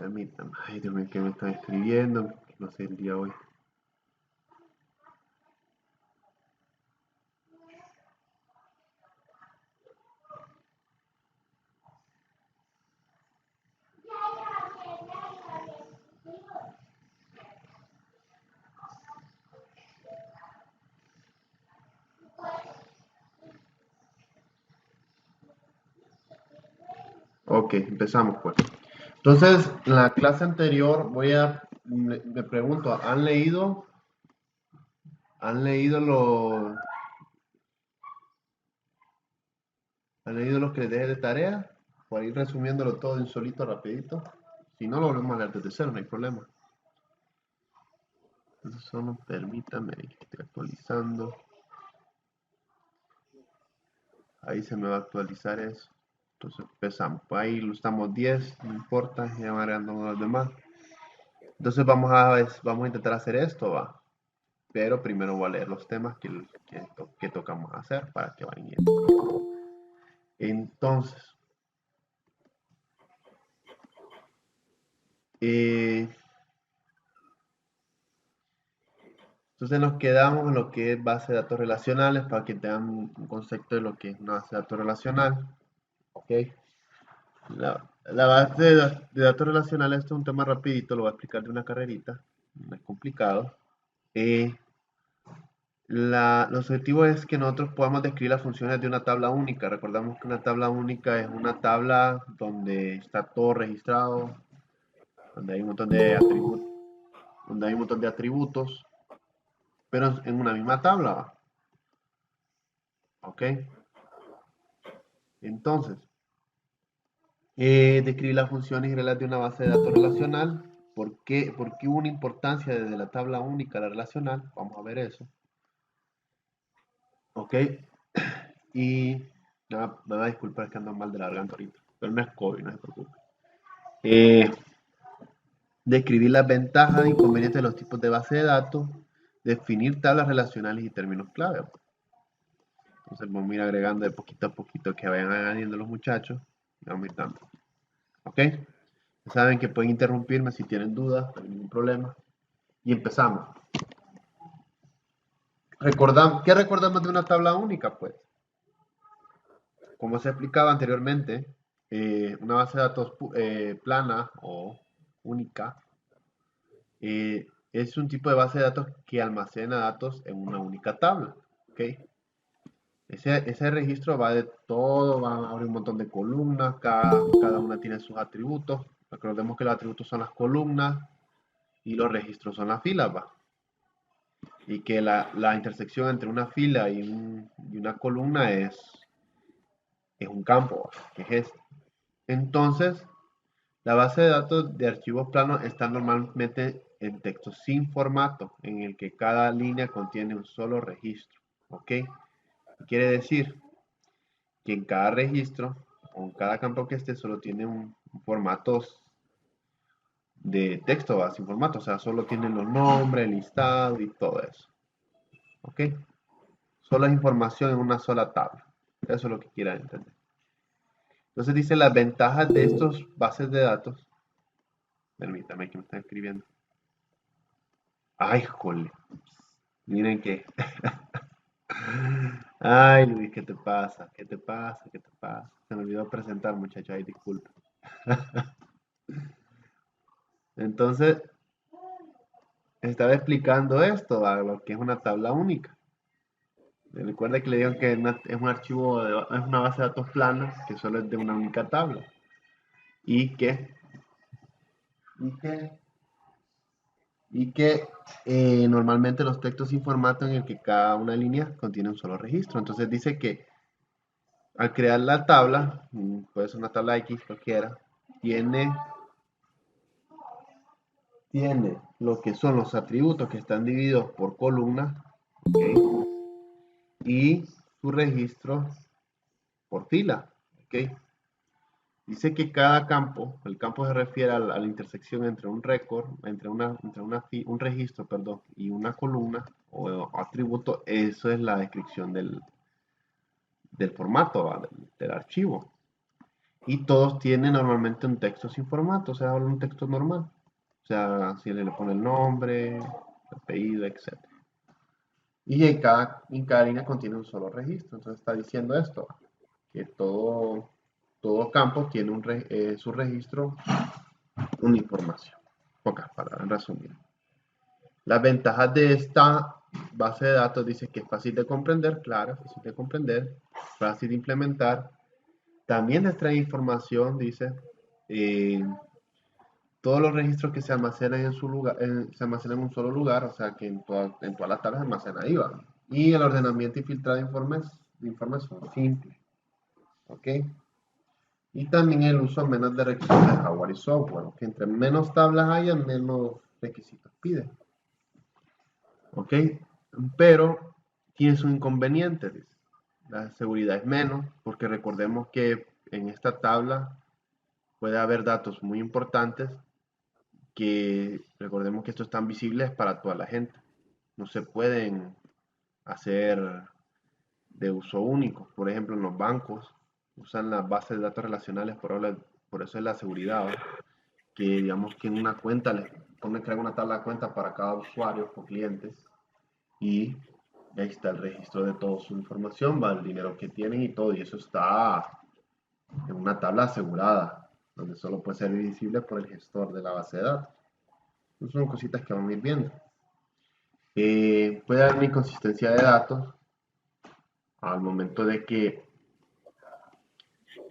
Permítanme. Ay, Dios mío, que me están escribiendo. No sé el día hoy. Ok, empezamos pues. Entonces, en la clase anterior me pregunto, ¿han leído los que les dejé de tarea? Por ir resumiéndolo todo de un solito, rapidito. Si no, lo volvemos a leer desde cero, no hay problema. Entonces, solo permítame, que estoy actualizando. Ahí se me va a actualizar eso. Entonces empezamos. Pues ahí lo estamos 10, no importa, ya van agregando los demás. Entonces vamos a intentar hacer esto, va. Pero primero voy a leer los temas que tocamos hacer para que vayan viendo. Entonces, eh, nos quedamos en lo que es base de datos relacionales para que tengan un concepto de lo que es una base de datos relacional. ¿Ok? La base de datos relacionales, esto es un tema rapidito, lo voy a explicar de una carrerita, no es complicado. El objetivo es que nosotros podamos describir las funciones de una tabla única. Recordamos que una tabla única es una tabla donde está todo registrado, donde hay un montón de atributos, pero en una misma tabla, ¿va? ¿Ok? Entonces, describir las funciones y reglas de una base de datos relacional. ¿Por qué una importancia desde la tabla única a la relacional? Vamos a ver eso. ¿Ok? Y me va a disculpar que ando mal de la garganta ahorita, pero no es COVID, no se preocupe. Describir las ventajas e inconvenientes de los tipos de base de datos, definir tablas relacionales y términos clave. Entonces vamos a ir agregando de poquito a poquito que vayan añadiendo los muchachos. Vamos a ir dando. ¿Ok? Saben que pueden interrumpirme si tienen dudas, no hay ningún problema. Y empezamos. ¿Qué recordamos de una tabla única? Pues, como se explicaba anteriormente, una base de datos plana o única es un tipo de base de datos que almacena datos en una única tabla. ¿Ok? Ese registro va de todo, va a abrir un montón de columnas, cada una tiene sus atributos. Recordemos que los atributos son las columnas y los registros son las filas, ¿va? Y que la intersección entre una fila y una columna es un campo, ¿va? Que es este. Entonces, la base de datos de archivos planos está normalmente en texto sin formato, en el que cada línea contiene un solo registro. ¿Ok? Quiere decir que en cada registro o en cada campo que esté solo tiene un formato de texto, ¿va? Sin formato, o sea, solo tiene los nombres, el listado y todo eso. ¿Ok? Solo es información en una sola tabla. Eso es lo que quieran entender. Entonces dice las ventajas de estos bases de datos. Permítame que me están escribiendo. Ay, jole. Miren que. Ay, Luis, ¿qué te pasa? ¿Qué te pasa? ¿Qué te pasa? Se me olvidó presentar, muchachos. Ay, disculpa. Entonces, estaba explicando esto, a lo que es una tabla única. Recuerda que le digo que es un archivo, es una base de datos plana que solo es de una única tabla. Y que, y que, y que normalmente los textos sin formato en el que cada una línea contiene un solo registro. Entonces dice que al crear la tabla, puede ser una tabla X cualquiera, tiene lo que son los atributos que están divididos por columnas, ¿okay? Y su registro por fila, ¿okay? Dice que cada campo, el campo se refiere a la intersección entre un récord, un registro, perdón, y una columna o atributo. Eso es la descripción del formato, del archivo. Y todos tienen normalmente un texto sin formato, o sea, un texto normal. O sea, si le pone el nombre, el apellido, etc. Y en cada línea contiene un solo registro. Entonces está diciendo esto, que todo campo tiene su registro, una información. Pocas palabras, resumidas. Las ventajas de esta base de datos dice que es fácil de comprender, claro, fácil de comprender, fácil de implementar. También extrae información, dice, eh, todos los registros que se almacenan en su lugar, se almacenan en un solo lugar, o sea que en todas las tablas se almacena ahí, ¿va? Y el ordenamiento y filtrado de informes son simples, ¿ok? Y también el uso menos de requisitos de hardware y software, que entre menos tablas haya, menos requisitos pide, ¿ok? Pero tiene su inconveniente, dice. La seguridad es menos, porque recordemos que en esta tabla puede haber datos muy importantes que recordemos que estos están visibles para toda la gente. No se pueden hacer de uso único. Por ejemplo, en los bancos usan las bases de datos relacionales, por eso es la seguridad, ¿va? Que digamos que en una cuenta les pone crear una tabla de cuenta para cada usuario o clientes y ahí está el registro de toda su información, va el dinero que tienen y todo, y eso está en una tabla asegurada, donde solo puede ser visible por el gestor de la base de datos. Esas son cositas que vamos a ir viendo. Puede haber una inconsistencia de datos al momento de que,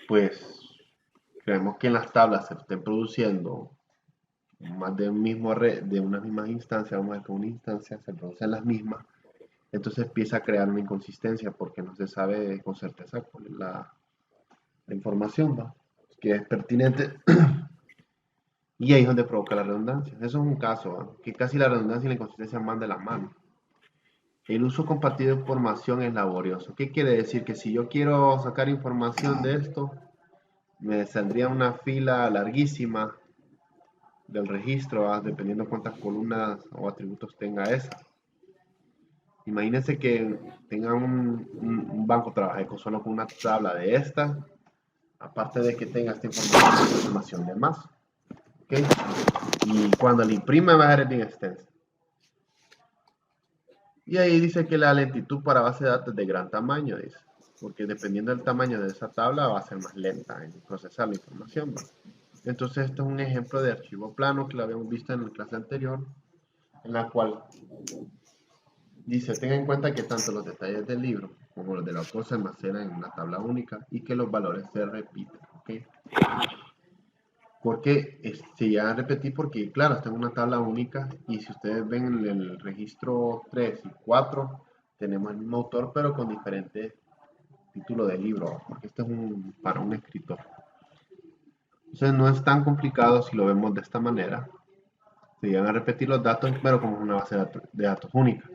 pues, creemos que en las tablas se estén produciendo más de, de una misma instancia, vamos a ver que una instancia se producen las mismas, entonces empieza a crear una inconsistencia porque no se sabe con certeza cuál es la información, ¿va? Que es pertinente. Y ahí es donde provoca la redundancia. Eso es un caso, ¿va? Que casi la redundancia y la inconsistencia van de la mano. El uso compartido de información es laborioso. ¿Qué quiere decir? Que si yo quiero sacar información de esto, me saldría una fila larguísima del registro, ¿va? Dependiendo cuántas columnas o atributos tenga esa. Imagínense que tenga un banco trabaje solo con una tabla de esta, aparte de que tenga esta información de más. ¿Okay? Y cuando la imprima va a ser bien extensa. Y ahí dice que la lentitud para base de datos es de gran tamaño, dice, porque dependiendo del tamaño de esa tabla va a ser más lenta en procesar la información, ¿va? Entonces esto es un ejemplo de archivo plano que lo habíamos visto en la clase anterior, en la cual dice, tenga en cuenta que tanto los detalles del libro como los del autor se almacenan en una tabla única y que los valores se repiten, ¿ok? Porque se llegan a repetir porque, claro, está en una tabla única y si ustedes ven en el registro 3 y 4 tenemos el mismo autor pero con diferentes títulos de libro, porque este es para un escritor. Entonces no es tan complicado si lo vemos de esta manera. Se llegan a repetir los datos, pero como es una base de datos única.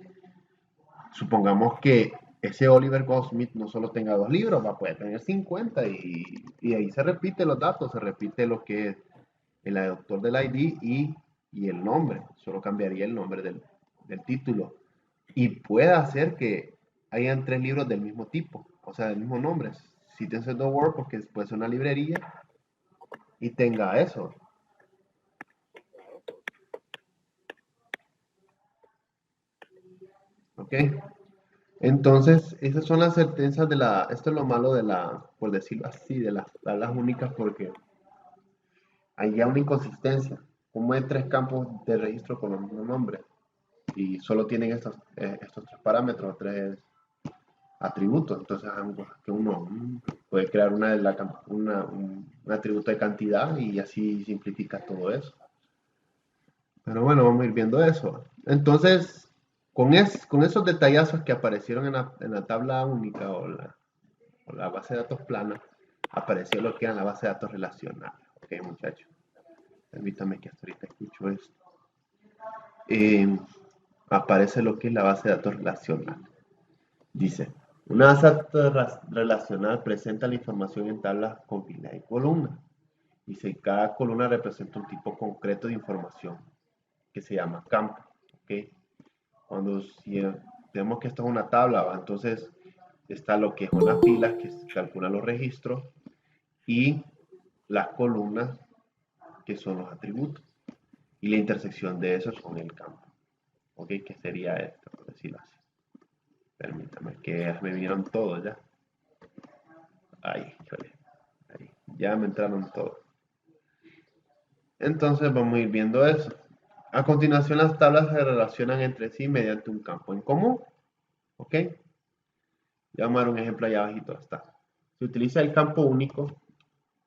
Supongamos que ese Oliver Goldsmith no solo tenga 2 libros, va a poder tener 50 y ahí se repite los datos, se repite lo que es el autor del ID y el nombre, solo cambiaría el nombre del título. Y puede hacer que hayan 3 libros del mismo tipo, o sea, del mismo nombre. Si tienes el Word, porque puede ser una librería y tenga eso. ¿Ok? Entonces, esas son las certezas esto es lo malo por decirlo así, de las tablas únicas, porque hay ya una inconsistencia. Como hay 3 campos de registro con los mismos nombres y solo tienen estos 3 parámetros, 3 atributos, entonces que uno puede crear un atributo de cantidad y así simplifica todo eso. Pero bueno, vamos a ir viendo eso. Entonces, con esos detallazos que aparecieron en la tabla única o la base de datos plana, apareció lo que era la base de datos relacional. Ok, muchachos. Permítame que hasta ahorita escucho esto. Eh, Aparece lo que es la base de datos relacional. Dice, una base de datos relacional presenta la información en tablas con filas y columnas. Dice, cada columna representa un tipo concreto de información que se llama campo. ¿Ok? Si tenemos que esto es una tabla, ¿va? Entonces está lo que son las filas, que calculan los registros, y las columnas, que son los atributos, y la intersección de esos son el campo. ¿Ok? ¿Qué sería esto? Por decirlo así. Permítame, que me vinieron todos ya. Ahí, ahí. Ya me entraron todos. Entonces vamos a ir viendo eso. A continuación, las tablas se relacionan entre sí mediante un campo en común. ¿Ok? Ya vamos a dar un ejemplo allá abajito. Está. Se utiliza el campo único,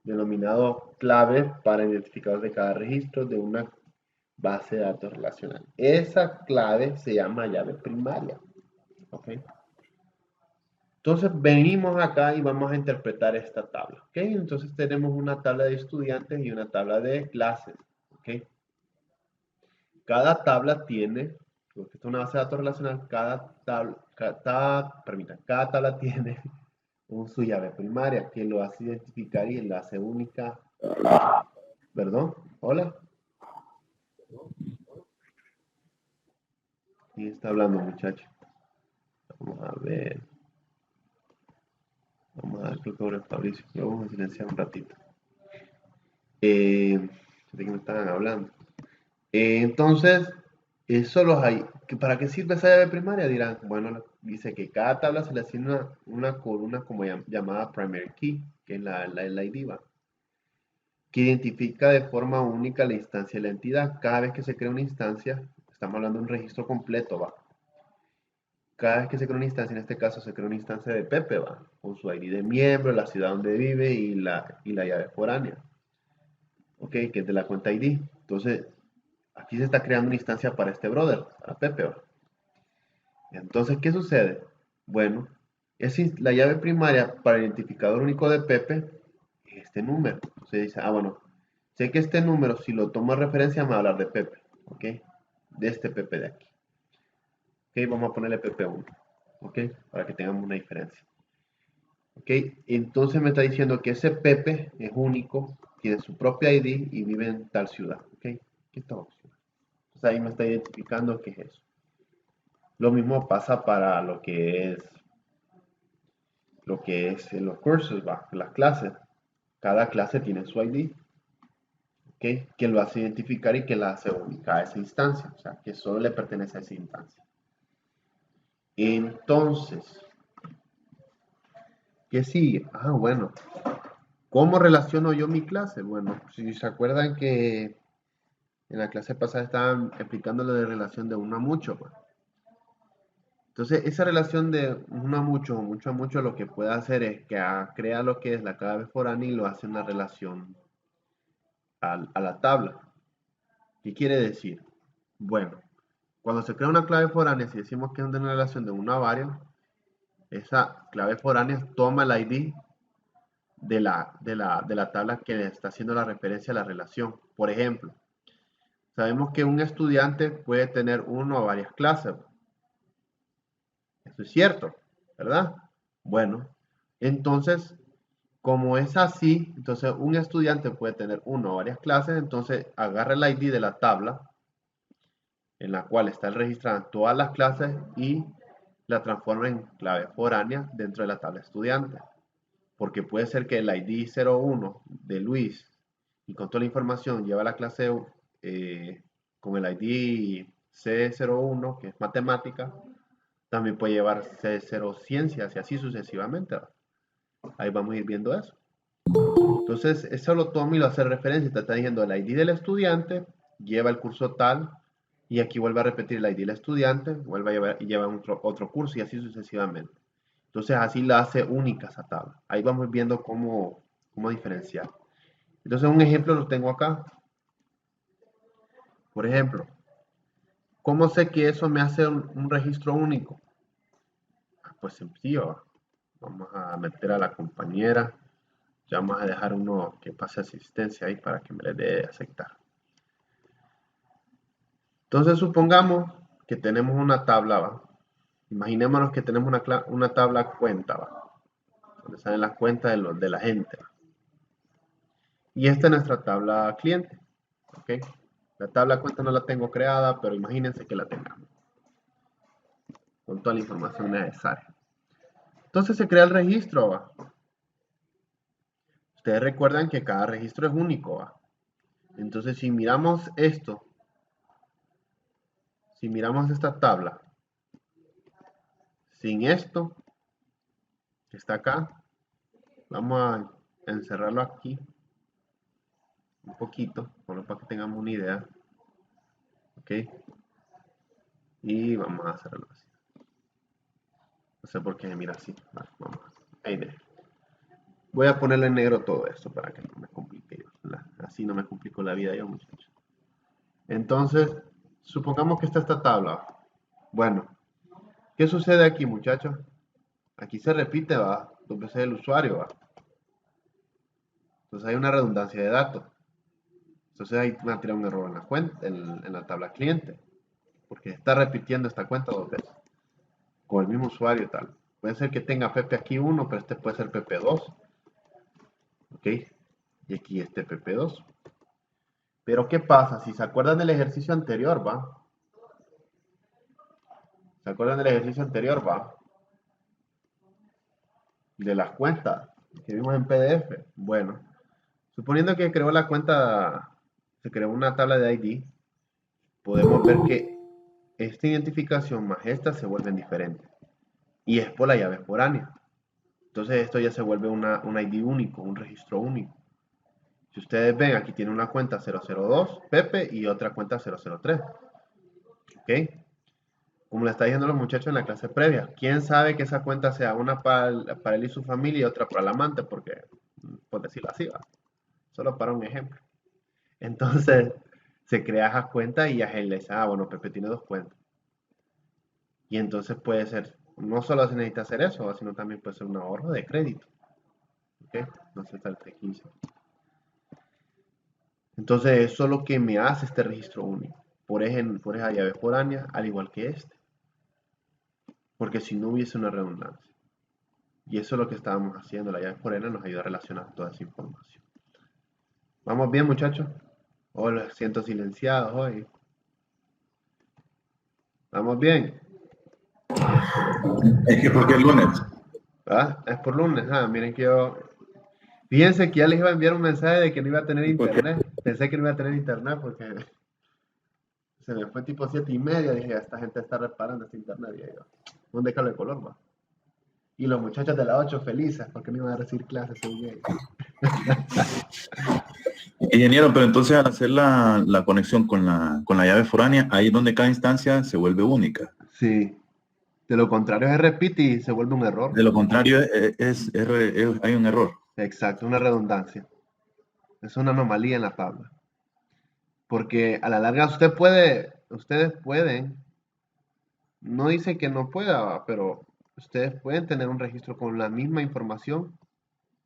denominado clave, para identificar de cada registro de una base de datos relacional. Esa clave se llama llave primaria. ¿Ok? Entonces venimos acá y vamos a interpretar esta tabla. ¿Ok? Entonces tenemos una tabla de estudiantes y una tabla de clases. ¿Ok? Cada tabla tiene, porque esto es una base de datos relacional, cada tabla tiene su llave primaria que lo hace identificar y lo hace única. Perdón, hola. ¿Quién está hablando, muchacho? Vamos a ver. Vamos a ver, creo que ahora es Fabricio. Lo vamos a silenciar un ratito. ¿De qué me estaban hablando? Entonces, eso los hay. ¿Para qué sirve esa llave primaria? Dirán, bueno, dice que cada tabla se le asigna una columna como llamada primary key, que es la ID, ¿va? Que identifica de forma única la instancia de la entidad. Cada vez que se crea una instancia, estamos hablando de un registro completo, ¿va? Cada vez que se crea una instancia, en este caso se crea una instancia de Pepe, ¿va? Con su ID de miembro, la ciudad donde vive y la llave foránea, ¿ok? Que es de la cuenta ID. Entonces, aquí se está creando una instancia para este brother, para Pepe, ¿va? Entonces, ¿qué sucede? Bueno, la llave primaria para el identificador único de Pepe es este número. Entonces dice, bueno, sé que este número, si lo tomo a referencia, me va a hablar de Pepe, ¿ok? De este Pepe de aquí. ¿Ok? Vamos a ponerle Pepe 1, ¿ok? Para que tengamos una diferencia. ¿Ok? Entonces me está diciendo que ese Pepe es único, tiene su propia ID y vive en tal ciudad, ¿ok? ¿Qué estamos haciendo? Entonces ahí me está identificando qué es eso. Lo mismo pasa para lo que es en los cursos, las clases. Cada clase tiene su ID, ¿ok? Que lo hace identificar y que la hace única a esa instancia, o sea, que solo le pertenece a esa instancia. Entonces, ¿qué sigue? Bueno, ¿cómo relaciono yo mi clase? Bueno, si se acuerdan que en la clase pasada estaban explicando lo de relación de uno a mucho, pues. Entonces, esa relación de uno a mucho o mucho a mucho lo que puede hacer es que crea lo que es la clave foránea y lo hace una relación a la tabla. ¿Qué quiere decir? Bueno, cuando se crea una clave foránea, si decimos que es una relación de uno a varios, esa clave foránea toma el ID de la tabla que le está haciendo la referencia a la relación. Por ejemplo, sabemos que un estudiante puede tener uno o varias clases. Eso es cierto, ¿verdad? Bueno, entonces, como es así, entonces un estudiante puede tener uno o varias clases, entonces agarra el ID de la tabla en la cual está registrada todas las clases y la transforma en clave foránea dentro de la tabla estudiante. Porque puede ser que el ID 01 de Luis y con toda la información lleva la clase con el ID C01, que es matemática, también puede llevar C0 ciencias y así sucesivamente. Ahí vamos a ir viendo eso. Entonces, eso lo toma y lo hace referencia. Te está diciendo el ID del estudiante, lleva el curso tal, y aquí vuelve a repetir el ID del estudiante, vuelve a llevar y lleva otro curso y así sucesivamente. Entonces, así la hace única esa tabla. Ahí vamos viendo cómo diferenciar. Entonces, un ejemplo lo tengo acá. Por ejemplo, ¿cómo sé que eso me hace un registro único? Pues sencillo. Vamos a meter a la compañera. Ya vamos a dejar uno que pase asistencia ahí para que me le dé aceptar. Entonces supongamos que tenemos una tabla, ¿va? Imaginémonos que tenemos una tabla cuenta, ¿va? Donde salen las cuentas de la gente, ¿va? Y esta es nuestra tabla cliente, ¿ok? La tabla cuenta no la tengo creada, pero imagínense que la tengamos con toda la información necesaria. Entonces se crea el registro, ¿va? Ustedes recuerdan que cada registro es único, ¿va? Entonces, si miramos esto, si miramos esta tabla, sin esto, que está acá, vamos a encerrarlo aquí un poquito, solo para que tengamos una idea, ¿ok? Y vamos a hacerlo así. No sé por qué me mira así. Vamos. Ahí de. Voy a ponerle en negro todo esto para que no me complique. Así no me complico la vida yo, muchachos. Entonces, supongamos que está esta tabla. Bueno, ¿qué sucede aquí, muchachos? Aquí se repite, va, dos veces el usuario, va. Entonces hay una redundancia de datos. Entonces ahí me va a tirar un error en la cuenta, en la tabla cliente. Porque está repitiendo esta cuenta dos veces. Con el mismo usuario y tal. Puede ser que tenga Pepe aquí 1, pero este puede ser Pepe 2. ¿Ok? Y aquí este PP2. Pero ¿qué pasa? Si se acuerdan del ejercicio anterior, ¿va? ¿Se acuerdan del ejercicio anterior, va? De las cuentas que vimos en PDF. Bueno, suponiendo que creó la cuenta, se creó una tabla de ID, podemos ver que esta identificación más esta se vuelven diferentes. Y es por la llave foránea. Entonces esto ya se vuelve un ID único, un registro único. Si ustedes ven, aquí tiene una cuenta 002 Pepe y otra cuenta 003. ¿Ok? Como le está diciendo los muchachos en la clase previa, ¿quién sabe que esa cuenta sea una para él y su familia y otra para el amante? Porque, por decirlo así, va. Solo para un ejemplo. Entonces, se crea esa cuenta y ya él le dice, bueno, Pepe tiene dos cuentas. Y entonces puede ser, no solo se necesita hacer eso, sino también puede ser un ahorro de crédito. ¿Ok? No sé, está el T15. Entonces, eso es lo que me hace este registro único. Por esa llave foránea, al igual que este. Porque si no hubiese una redundancia. Y eso es lo que estábamos haciendo. La llave foránea nos ayuda a relacionar toda esa información. ¿Vamos bien, muchachos? Oh, los siento silenciados hoy. ¿Vamos bien? Es que porque el lunes. ¿Ah? Es por lunes. Miren que yo... Fíjense que ya les iba a enviar un mensaje de que no iba a tener Porque, internet. Pensé que no iba a tener internet porque se me fue tipo 7:30. Dije, esta gente está reparando este internet. Y yo, ¿dónde cabe el color, va? Y los muchachos de la 8 felices porque no iban a recibir clases según ellos. ingeniero, pero entonces al hacer la conexión con la llave foránea, ahí es donde cada instancia se vuelve única. Sí. De lo contrario se repite y se vuelve un error. De lo contrario, hay un error. Exacto, una redundancia. Es una anomalía en la tabla. Porque a la larga ustedes pueden, no dice que no pueda, pero ustedes pueden tener un registro con la misma información,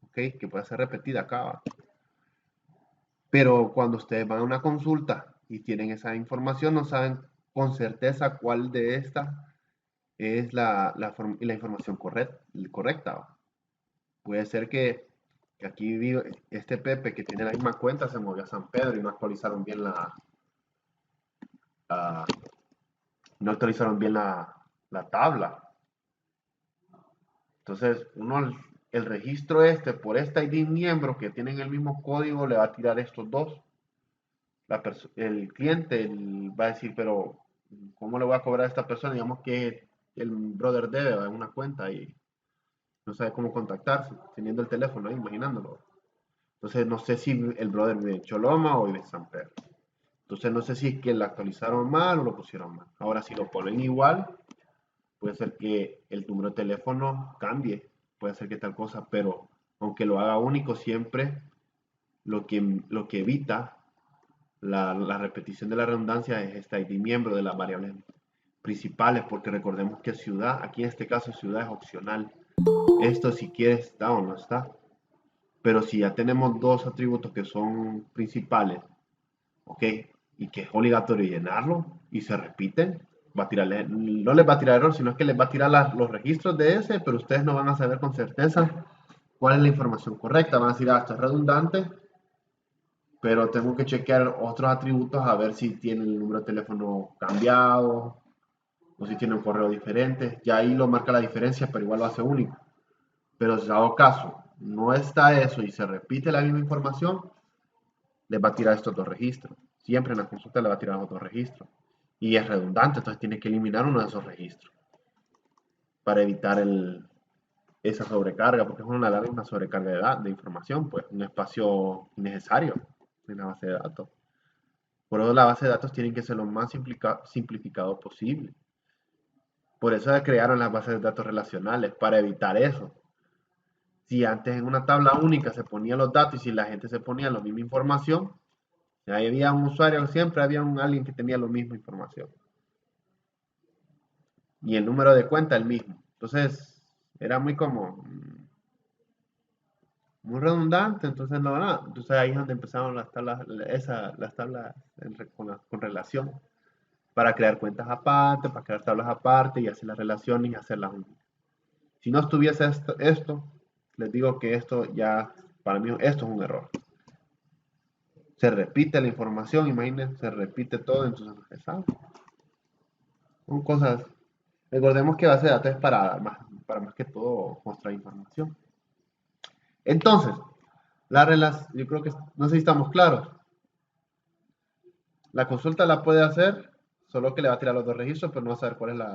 ¿ok? Que puede ser repetida acá, ¿va? Pero cuando ustedes van a una consulta y tienen esa información, no saben con certeza cuál de estas es la información correcta, ¿va? Puede ser que aquí vive este Pepe que tiene la misma cuenta, se movió a San Pedro y la- no actualizaron bien la tabla. Entonces, el registro por este ID miembro que tienen el mismo código, le va a tirar estos dos. El cliente va a decir, pero ¿cómo le voy a cobrar a esta persona? Digamos que el brother debe en una cuenta y no sabe cómo contactarse, teniendo el teléfono ahí, imaginándolo. Entonces, no sé si el brother vive en Choloma o vive en San Pedro. Entonces, no sé si es que lo actualizaron mal o lo pusieron mal. Ahora, si lo ponen igual, puede ser que el número de teléfono cambie, puede ser que tal cosa, pero aunque lo haga único siempre, lo que evita la repetición de la redundancia es este ID miembro de las variables principales, porque recordemos que ciudad, aquí en este caso ciudad es opcional. Esto si quieres está o no está. Pero si ya tenemos dos atributos que son principales, ¿ok? Y que es obligatorio llenarlo y se repiten, no les va a tirar error, sino que les va a tirar los registros de ese, pero ustedes no van a saber con certeza cuál es la información correcta. Van a decir, esto es redundante, pero tengo que chequear otros atributos a ver si tiene el número de teléfono cambiado o si tiene un correo diferente. Ya ahí lo marca la diferencia, pero igual lo hace único. Pero si hago caso, no está eso y se repite la misma información, les va a tirar estos dos registros. Siempre en la consulta le va a tirar los dos registros. Y es redundante, entonces tiene que eliminar uno de esos registros para evitar esa sobrecarga, porque es una sobrecarga de información, pues un espacio innecesario en la base de datos. Por eso la base de datos tiene que ser lo más simplificado posible. Por eso se crearon las bases de datos relacionales, para evitar eso. Si antes en una tabla única se ponían los datos y si la gente se ponía la misma información, ahí había un usuario, siempre había alguien que tenía la misma información. Y el número de cuenta el mismo. Entonces, era muy como, muy redundante, entonces no, no. Entonces ahí es donde empezaron las tablas, con relación, para crear cuentas aparte, para crear tablas aparte y hacer las relaciones y hacerlas únicas. Si no estuviese esto, les digo que esto ya, para mí, esto es un error. Se repite la información, imagínense, se repite todo, entonces, ¿sabes? Son cosas, recordemos que base de datos es para más que todo mostrar información. Entonces, yo creo que, no sé si estamos claros. La consulta la puede hacer, solo que le va a tirar los dos registros, pero no va a saber cuál es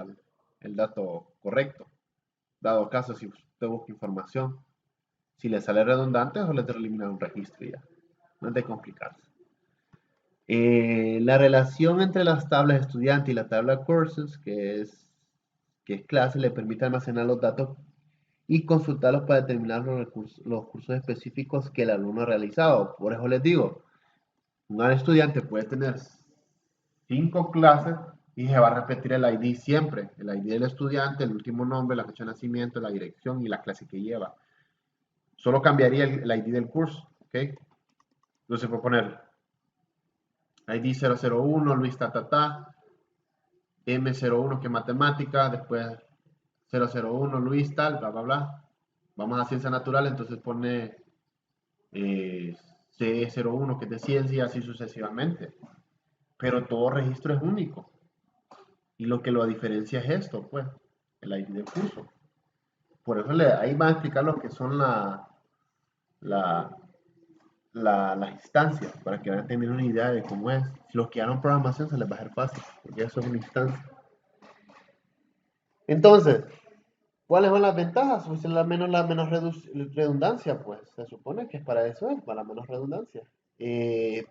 el dato correcto. Dado caso, si usted busca información, si le sale redundante, solo le eliminar un registro y ya. No es de complicarse. La relación entre las tablas estudiante y la tabla courses, que es clase, le permite almacenar los datos y consultarlos para determinar los cursos específicos que el alumno ha realizado. Por eso les digo, un estudiante puede tener 5 clases y se va a repetir el ID siempre. El ID del estudiante, el último nombre, la fecha de nacimiento, la dirección y la clase que lleva. Solo cambiaría el ID del curso, ¿ok? Entonces puedo poner ID 001, Luis Tatata, M01 que es matemática, después 001 Luis tal, bla, bla, bla. Vamos a ciencia natural, entonces pone C01 que es de ciencia y así sucesivamente. Pero todo registro es único. Y lo que lo diferencia es esto, pues, el ID del curso. Por eso ahí van a explicar lo que son las instancias, para que van a tener una idea de cómo es. Si los que hagan programación se les va a hacer fácil, porque eso es una instancia. Entonces, ¿cuáles son las ventajas? Pues la menos redundancia, pues se supone que es para eso, para la menos redundancia.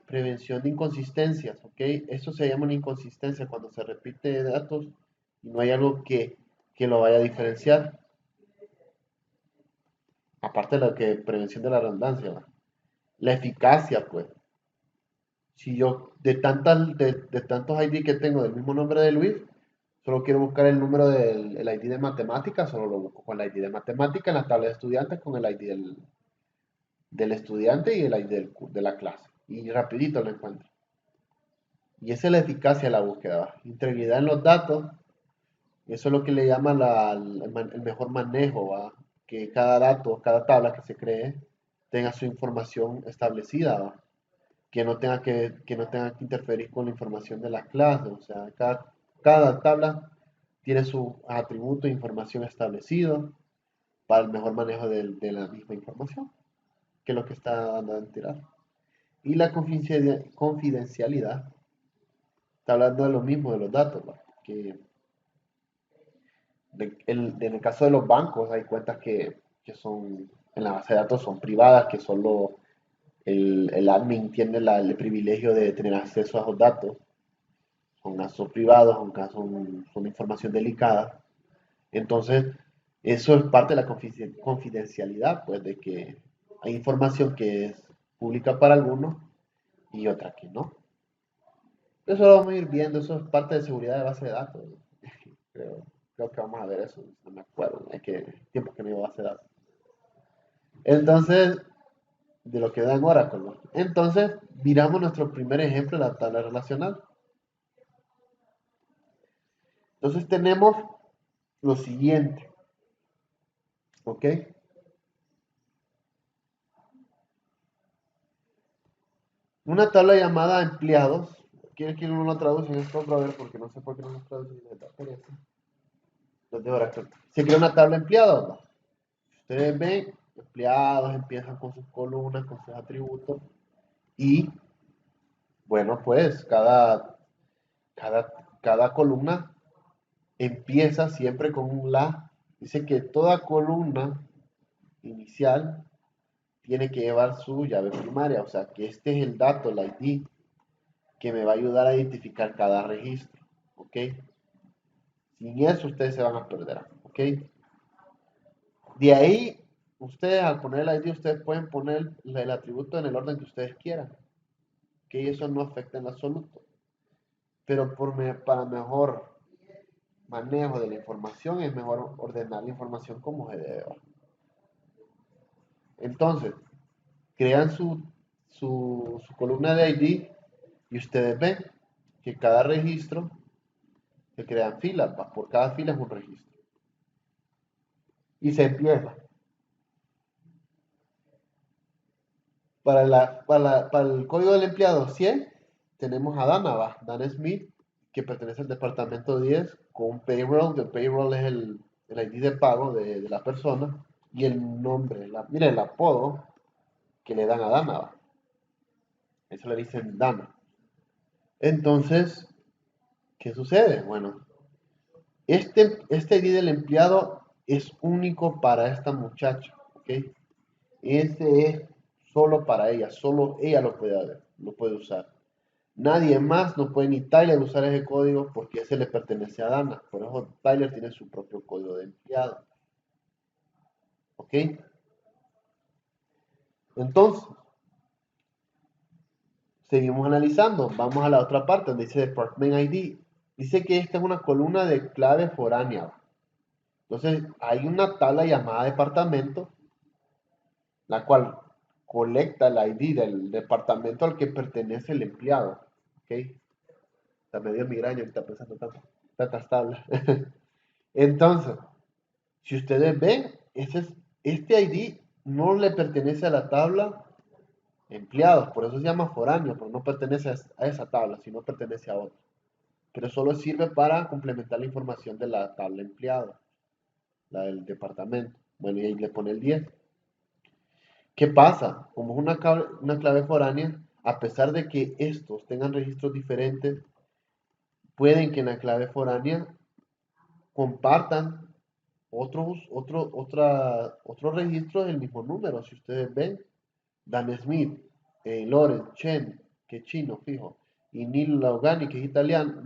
Prevención de inconsistencias, ¿ok? Eso se llama una inconsistencia cuando se repite datos y no hay algo que lo vaya a diferenciar. Aparte de lo que prevención de la redundancia, ¿va? La eficacia, pues. Si yo de tantos ID que tengo del mismo nombre de Luis, solo quiero buscar el número del ID de matemáticas, solo lo busco con el ID de matemática en la tabla de estudiantes con el ID del estudiante y el ID de la clase. Y rapidito lo encuentro. Y esa es la eficacia de la búsqueda, ¿va? Integridad en los datos, eso es lo que le llama el mejor manejo, ¿va? Que cada dato, cada tabla que se cree, tenga su información establecida, ¿va? Que no tenga que interferir con la información de las clases. O sea, cada tabla tiene su atributo de información establecido para el mejor manejo de la misma información, que es lo que está dando a tirar. Y la confidencialidad está hablando de lo mismo de los datos, ¿va? Que en el caso de los bancos hay cuentas que son en la base de datos son privadas, que solo el admin tiene el privilegio de tener acceso a esos datos. Son casos privados, son información delicada. Entonces, eso es parte de la confidencialidad, pues de que hay información que es pública para algunos y otra que no. Eso lo vamos a ir viendo, eso es parte de seguridad de base de datos. Creo que vamos a ver eso, no me acuerdo, es que tiempo que no iba a base de datos. Entonces, de lo que da en Oracle, ¿no? Entonces, miramos nuestro primer ejemplo de la tabla relacional. Entonces tenemos lo siguiente, ¿ok? Una tabla llamada empleados. Quiero que uno lo traduce en esto, a ver, porque no sé por qué no lo traduce en de Oracle. Se crea una tabla empleados, ¿no? Ustedes ven, empleados empiezan con sus columnas, con sus atributos y bueno, pues cada, cada columna empieza siempre con un la. Dice que toda columna inicial tiene que llevar su llave primaria, o sea que este es el dato, el ID, que me va a ayudar a identificar cada registro, ¿ok? Sin eso ustedes se van a perder, ¿ok? De ahí, ustedes al poner el ID, ustedes pueden poner el atributo en el orden que ustedes quieran, que eso no afecta en absoluto. Pero para mejor manejo de la información es mejor ordenar la información como se debe. Entonces, crean su columna de ID y ustedes ven que cada registro se crean filas, por cada fila es un registro. Y se empieza. Para el código del empleado 100, tenemos a Dana, Dana Smith, que pertenece al departamento 10, con payroll. El payroll es el ID de pago de la persona y el nombre, mira el apodo que le dan a Dana. Eso le dicen Dana. Entonces, ¿qué sucede? Bueno, este ID del empleado es único para esta muchacha, ¿ok? Este es solo para ella, solo ella lo puede usar. Nadie más, no puede ni Tyler usar ese código porque ese le pertenece a Dana. Por eso Tyler tiene su propio código de empleado. ¿Ok? Entonces, seguimos analizando. Vamos a la otra parte donde dice Department ID. Dice que esta es una columna de clave foránea. Entonces, hay una tabla llamada departamento, la cual colecta el ID del departamento al que pertenece el empleado. ¿Ok? Está medio migraña ahorita pensando tantas tablas. Entonces, si ustedes ven, este ID no le pertenece a la tabla empleados, por eso se llama foráneo, pero no pertenece a esa tabla, sino pertenece a otra. Pero solo sirve para complementar la información de la tabla empleado, la del departamento. Bueno, y ahí le pone el 10. ¿Qué pasa? Como es una clave foránea, a pesar de que estos tengan registros diferentes, pueden que en la clave foránea compartan otros registros del mismo número. Si ustedes ven, Dan Smith, Loren, Chen, que es chino, fijo, y Neil Laugani, que es italiano,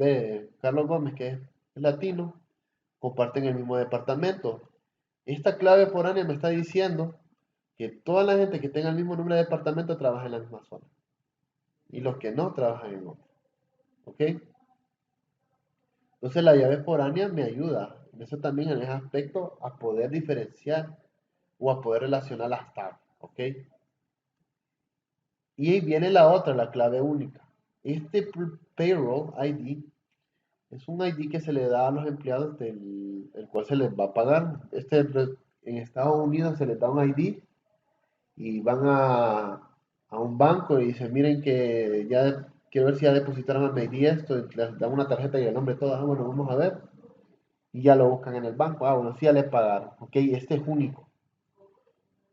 Carlos Gómez, que es latino, comparten el mismo departamento. Esta clave foránea me está diciendo que toda la gente que tenga el mismo número de departamento trabaja en la misma zona. Y los que no trabajan en otro. ¿Ok? Entonces la llave foránea me ayuda en eso también, en ese aspecto, a poder diferenciar o a poder relacionar las tablas. ¿Ok? Y viene la otra, la clave única. Este payroll ID es un ID que se le da a los empleados el cual se les va a pagar. En Estados Unidos se les da un ID y van a un banco y dicen, miren que ya quiero ver si ya depositaron a mi ID esto, y les dan una tarjeta y el nombre todo, bueno, vamos a ver. Y ya lo buscan en el banco, bueno, sí ya les pagaron, ok, este es único.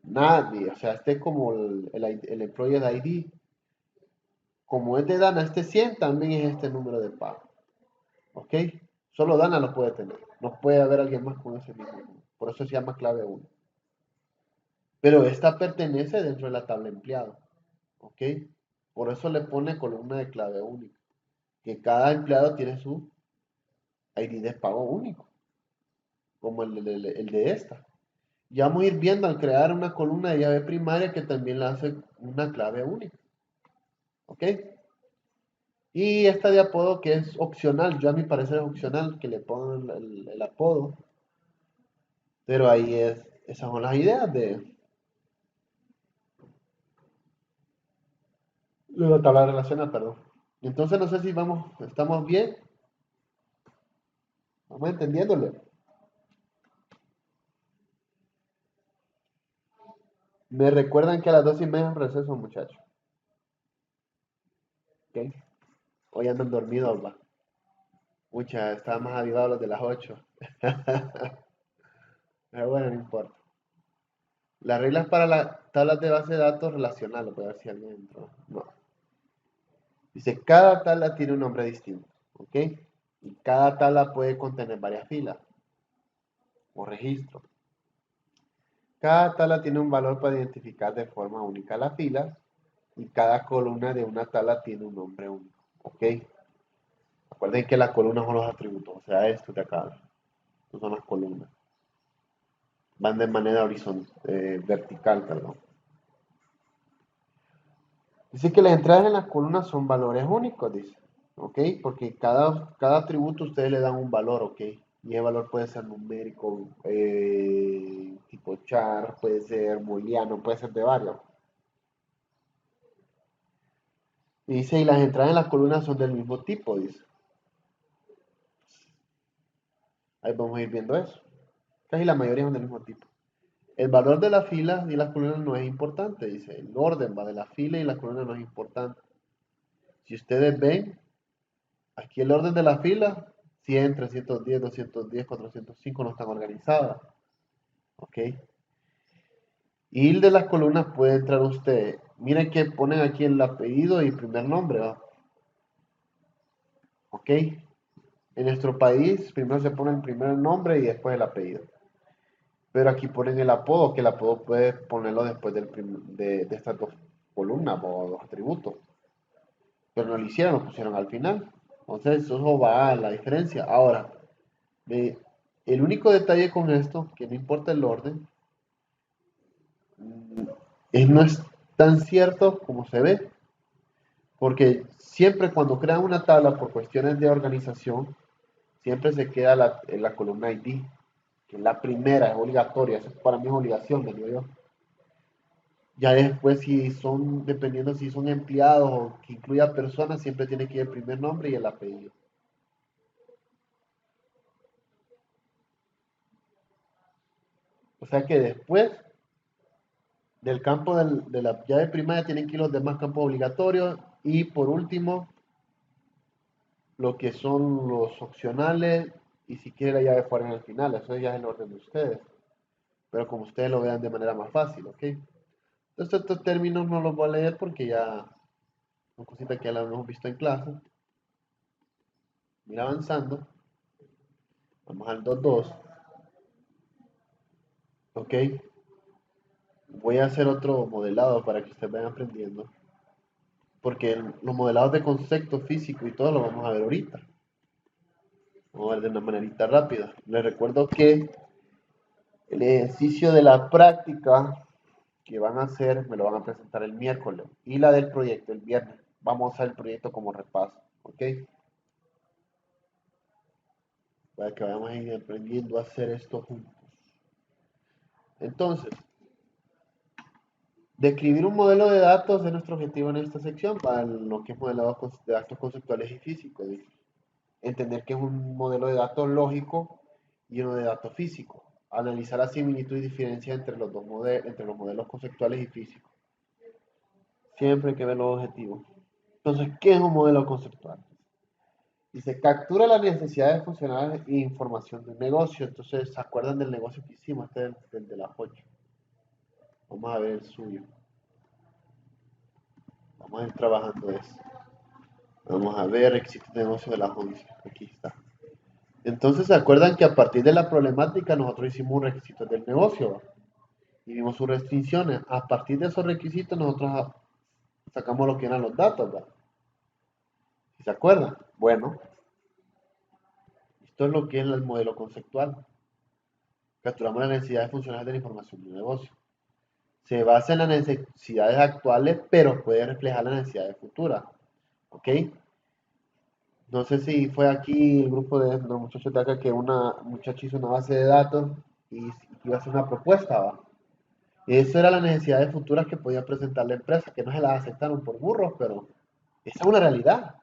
Nadie, o sea, este es como el Employer ID. Como es de Dana este 100, también es este número de pago. ¿Ok? Solo Dana lo puede tener. No puede haber alguien más con ese mismo número. Por eso se llama clave 1. Pero esta pertenece dentro de la tabla empleado. ¿Ok? Por eso le pone columna de clave única. Que cada empleado tiene su ID de pago único. Como el de esta. Ya vamos a ir viendo al crear una columna de llave primaria que también la hace una clave única. ¿Ok? Y esta de apodo que es opcional, yo a mi parecer es opcional que le pongan el apodo, pero ahí esas son las ideas de la tabla relacional, perdón. Entonces no sé si estamos bien, vamos entendiéndole. Me recuerdan que a las 2:30 es receso, muchachos. ¿Ok? Hoy andan dormidos, va. Mucha, estaban más avivados los de las 8. Pero bueno, no importa. Las reglas para las tablas de base de datos relacionales, voy a ver si alguien entró. No. Dice, cada tabla tiene un nombre distinto, ¿ok? Y cada tabla puede contener varias filas o registros. Cada tabla tiene un valor para identificar de forma única las filas y cada columna de una tabla tiene un nombre único, ¿ok? Recuerden que las columnas son los atributos, o sea, esto de acá, estos son las columnas. Van de manera horizontal, vertical, perdón. Dice que las entradas en las columnas son valores únicos, dice, ¿ok? Porque cada atributo ustedes le dan un valor, ¿ok? Y ese valor puede ser numérico, tipo char, puede ser booleano, puede ser de varios. Y dice, y las entradas en las columnas son del mismo tipo, dice. Ahí vamos a ir viendo eso. Casi la mayoría son del mismo tipo. El valor de las filas y las columnas no es importante, dice. El orden va de la fila y la columna no es importante. Si ustedes ven, aquí el orden de la fila, 100, 310, 210, 405 no están organizadas. ¿Ok? Y el de las columnas puede entrar usted. Miren que ponen aquí el apellido y primer nombre, ¿va? ¿Ok? En nuestro país primero se pone el primer nombre y después el apellido. Pero aquí ponen el apodo, que el apodo puede ponerlo después de estas dos columnas o dos atributos. Pero no lo hicieron, lo pusieron al final. Entonces eso va a la diferencia. Ahora, el único detalle con esto, que no importa el orden, no es tan cierto como se ve, porque siempre cuando crean una tabla por cuestiones de organización, siempre se queda en la columna ID, que es la primera, es obligatoria, eso para mí es obligación, digo yo. Ya después, si son, dependiendo si son empleados o que incluya personas, siempre tiene que ir el primer nombre y el apellido. O sea que después del campo de la llave primaria tienen que ir los demás campos obligatorios y por último lo que son los opcionales y si quiere la llave fuera en el final, eso ya es el orden de ustedes, pero como ustedes lo vean de manera más fácil, ¿ok? Entonces estos términos no los voy a leer porque ya son cositas que ya las hemos visto en clase. Mira avanzando, vamos al 2.2, ¿ok? Voy a hacer otro modelado para que ustedes vayan aprendiendo, porque los modelados de concepto físico y todo lo vamos a ver ahorita. Vamos a ver de una manerita rápida. Les recuerdo que el ejercicio de la práctica que van a hacer me lo van a presentar el miércoles y la del proyecto el viernes. Vamos a hacer el proyecto como repaso, ¿ok? Para que vayamos a ir aprendiendo a hacer esto juntos. Entonces, describir un modelo de datos es nuestro objetivo en esta sección para lo que es modelado de datos conceptuales y físicos. Entender que es un modelo de datos lógico y uno de datos físico. Analizar la similitud y diferencia entre los dos entre los modelos conceptuales y físicos. Siempre hay que ver los objetivos. Entonces, ¿qué es un modelo conceptual? Dice, captura las necesidades funcionales e información de un negocio. Entonces, ¿se acuerdan del negocio que hicimos? Este es el de las 8. Vamos a ver el suyo. Vamos a ir trabajando eso. Vamos a ver requisitos de negocio de las 11. Aquí está. Entonces, ¿se acuerdan que a partir de la problemática nosotros hicimos un requisito del negocio? Y vimos sus restricciones. A partir de esos requisitos nosotros sacamos lo que eran los datos, ¿verdad? ¿Sí se acuerdan? Bueno, esto es lo que es el modelo conceptual. Capturamos las necesidades funcionales de la información de un negocio. Se basa en las necesidades actuales, pero puede reflejar las necesidades futuras. ¿Ok? No sé si fue aquí el grupo de los muchachos de acá que una muchacha hizo una base de datos y iba a hacer una propuesta, ¿va? Esa era la necesidad de futuras que podía presentar la empresa, que no se las aceptaron por burros, pero esa es una realidad.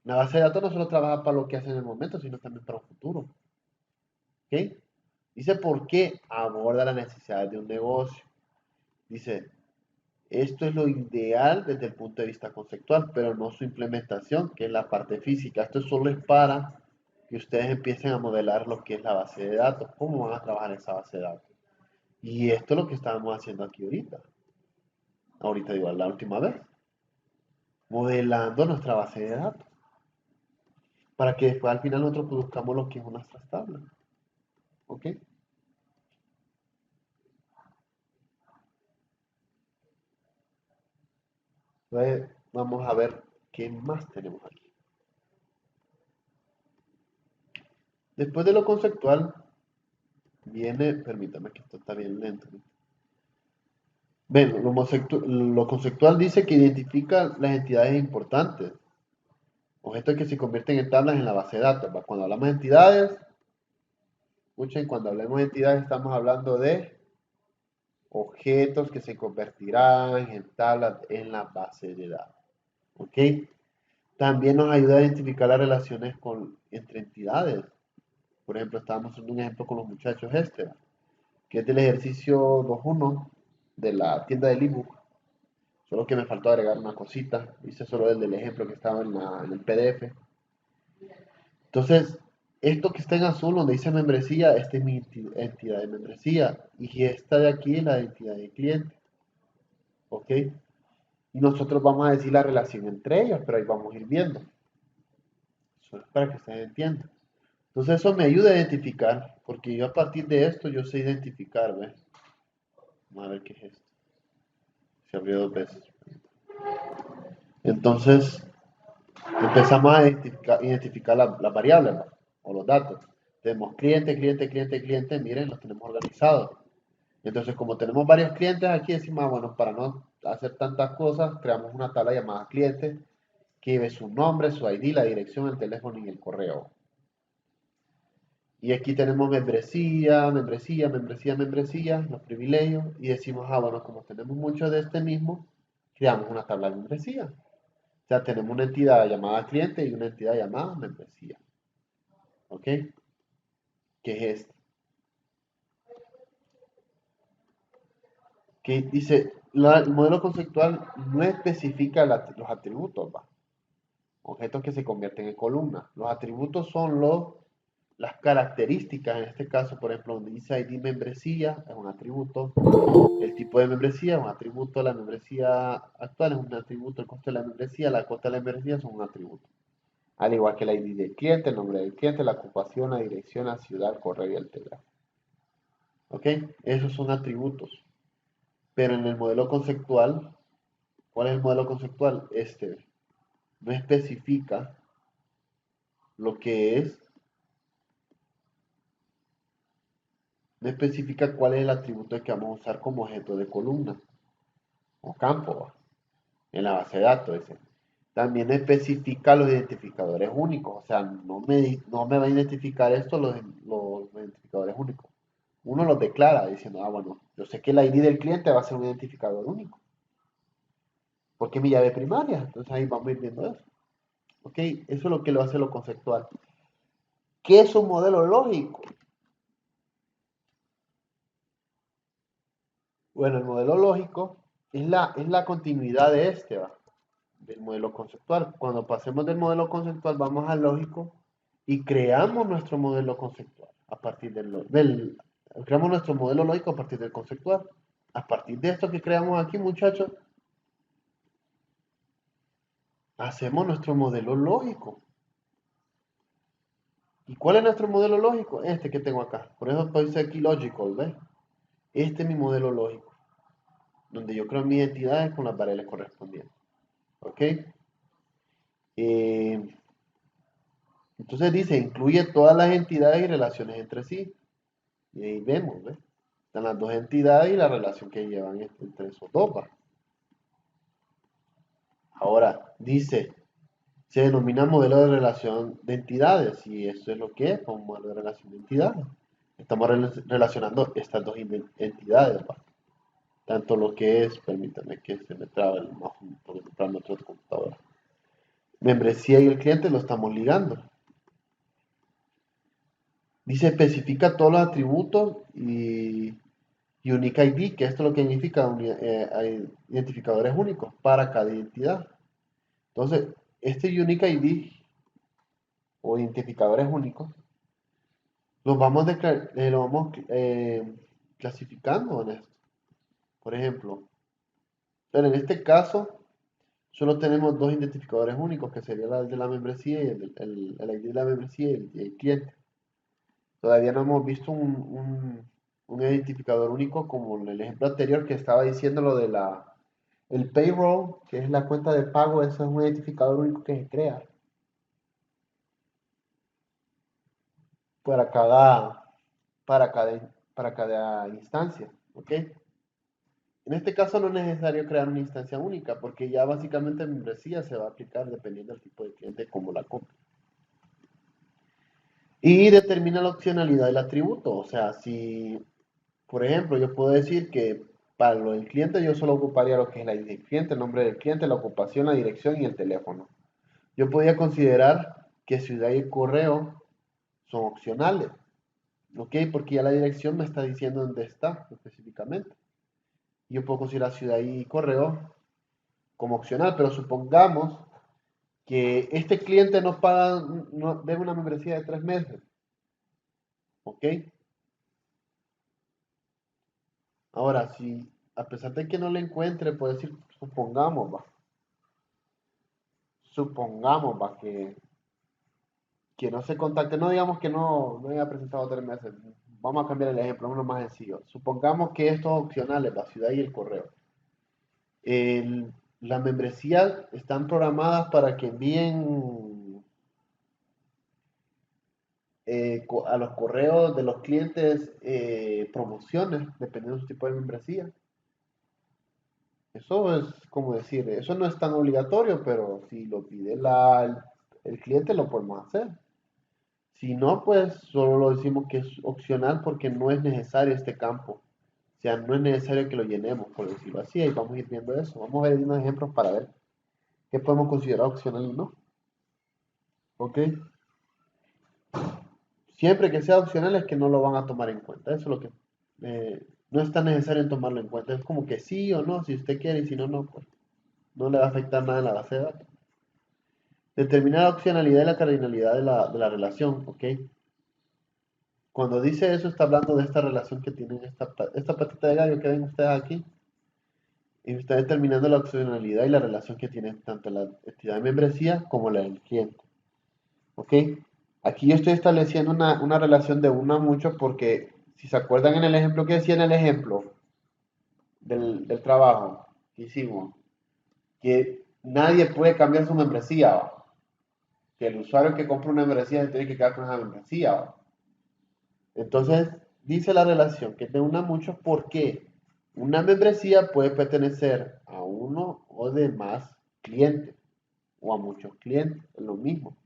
La base de datos no solo trabaja para lo que hace en el momento, sino también para un futuro. ¿Ok? Dice por qué aborda las necesidades de un negocio. Dice, esto es lo ideal desde el punto de vista conceptual, pero no su implementación, que es la parte física. Esto solo es para que ustedes empiecen a modelar lo que es la base de datos, cómo van a trabajar esa base de datos. Y esto es lo que estábamos haciendo aquí ahorita. Ahorita digo, la última vez. Modelando nuestra base de datos. Para que después al final nosotros produzcamos lo que es nuestras tablas. ¿Ok? Entonces, vamos a ver qué más tenemos aquí. Después de lo conceptual, viene, permítame que esto está bien lento. Ven, lo conceptual dice que identifica las entidades importantes, objetos que se convierten en tablas en la base de datos. ¿Va? Cuando hablamos de entidades, escuchen, cuando hablemos de entidades estamos hablando de objetos que se convertirán en tablas en la base de datos. ¿Ok? También nos ayuda a identificar las relaciones entre entidades. Por ejemplo, estábamos haciendo un ejemplo con los muchachos este, que es del ejercicio 2.1 de la tienda del ebook. Solo que me faltó agregar una cosita. Hice solo el del ejemplo que estaba en el PDF. Entonces, esto que está en azul, donde dice membresía, esta es mi entidad de membresía. Y esta de aquí es la entidad de cliente. ¿Ok? Y nosotros vamos a decir la relación entre ellos, pero ahí vamos a ir viendo. Solo para que ustedes entiendan. Entonces, eso me ayuda a identificar, porque yo a partir de esto, yo sé identificar, ¿ves? Vamos a ver qué es esto. Se abrió dos veces. Entonces, empezamos a identificar las variables, ¿no? O los datos. Tenemos cliente, cliente, cliente, cliente, miren, los tenemos organizados. Entonces, como tenemos varios clientes aquí, decimos, bueno, para no hacer tantas cosas, creamos una tabla llamada cliente que ve su nombre, su ID, la dirección, el teléfono y el correo. Y aquí tenemos membresía, membresía, membresía, membresía, los privilegios, y decimos, bueno, como tenemos mucho de este mismo, creamos una tabla de membresía. O sea, tenemos una entidad llamada cliente y una entidad llamada membresía. ¿Ok? ¿Qué es esto? Que dice, el modelo conceptual no especifica los atributos, ¿va? Objetos que se convierten en columnas. Los atributos son las características, en este caso, por ejemplo, donde dice ID membresía, es un atributo. El tipo de membresía es un atributo. La membresía actual es un atributo. El costo de la membresía, la cuota de la membresía son un atributo. Al igual que el ID del cliente, el nombre del cliente, la ocupación, la dirección, la ciudad, el correo y el teléfono. ¿Ok? Esos son atributos. Pero en el modelo conceptual, ¿cuál es el modelo conceptual? Este no especifica lo que es, no especifica cuál es el atributo que vamos a usar como objeto de columna o campo, ¿va? En la base de datos. Ese. También especifica los identificadores únicos, o sea, no me va a identificar esto los identificadores únicos. Uno los declara diciendo, bueno, yo sé que el ID del cliente va a ser un identificador único, porque es mi llave primaria, entonces ahí vamos a ir viendo eso. ¿Ok? Eso es lo que lo hace lo conceptual. ¿Qué es un modelo lógico? Bueno, el modelo lógico es la continuidad de ¿va? Del modelo conceptual. Cuando pasemos del modelo conceptual, vamos al lógico y creamos nuestro modelo conceptual a partir creamos nuestro modelo lógico a partir del conceptual. A partir de esto que creamos aquí, muchachos, hacemos nuestro modelo lógico. ¿Y cuál es nuestro modelo lógico? Este que tengo acá. Por eso dice aquí logical, ¿ves? Este es mi modelo lógico, donde yo creo mis entidades con las variables correspondientes. ¿Ok? Eh, entonces dice, incluye todas las entidades y relaciones entre sí. Y ahí vemos, ¿ves? Están las dos entidades y la relación que llevan entre esos dos. ¿Va? Ahora, dice, se denomina modelo de relación de entidades. Y eso es lo que es un modelo de relación de entidades. Estamos relacionando estas dos entidades. ¿Va? Tanto lo que es, permítame que se me traba el mouse porque comprando otra computadora. Membresía y el cliente lo estamos ligando. Dice, especifica todos los atributos y Unique ID, que esto es lo que significa identificadores únicos para cada identidad. Entonces, este Unique ID o identificadores únicos los vamos, clasificando en esto. Por ejemplo, pero en este caso, solo tenemos dos identificadores únicos, que sería el de la membresía y el ID de la membresía y el cliente. Todavía no hemos visto un identificador único como en el ejemplo anterior que estaba diciendo lo de el payroll, que es la cuenta de pago. Eso es un identificador único que se crea para cada, para cada instancia, ¿ok? En este caso no es necesario crear una instancia única porque ya básicamente membresía se va a aplicar dependiendo del tipo de cliente como la compra. Y determina la opcionalidad del atributo. O sea, si, por ejemplo, yo puedo decir que para lo del cliente yo solo ocuparía lo que es la ID del cliente, el nombre del cliente, la ocupación, la dirección y el teléfono. Yo podría considerar que ciudad y correo son opcionales, ¿ok? Porque ya la dirección me está diciendo dónde está específicamente. Yo puedo considerar ciudad y correo como opcional, pero supongamos que este cliente nos paga, debe una membresía de 3 meses, ¿ok? Ahora, si a pesar de que no le encuentre, puede decir, supongamos, va, que no se contacte, no digamos que no haya presentado 3 meses, vamos a cambiar el ejemplo, uno más sencillo. Supongamos que estos opcionales, la ciudad y el correo, las membresías están programadas para que envíen a los correos de los clientes promociones, dependiendo de su tipo de membresía. Eso es como decir, eso no es tan obligatorio, pero si lo pide el cliente, lo podemos hacer. Si no, pues solo lo decimos que es opcional porque no es necesario este campo. O sea, no es necesario que lo llenemos, por decirlo así, y vamos a ir viendo eso. Vamos a ver unos ejemplos para ver qué podemos considerar opcional y no. ¿Ok? Siempre que sea opcional es que no lo van a tomar en cuenta. Eso es lo que no es tan necesario tomarlo en cuenta. Es como que sí o no, si usted quiere y si no, no, pues no le va a afectar nada en la base de datos. Determinar la opcionalidad y la cardinalidad de la relación, ¿ok? Cuando dice eso está hablando de esta relación que tienen esta patita de gallo que ven ustedes aquí. Y está determinando la opcionalidad y la relación que tiene tanto la entidad de membresía como la del cliente. ¿Ok? Aquí yo estoy estableciendo una relación de uno a mucho porque si se acuerdan en el ejemplo que decía en el ejemplo del trabajo que hicimos, que nadie puede cambiar su membresía, ¿va? Que el usuario que compra una membresía se tiene que quedar con esa membresía, ¿va? Entonces, dice la relación que es de una a mucho porque una membresía puede pertenecer a uno o de más clientes o a muchos clientes, es lo mismo.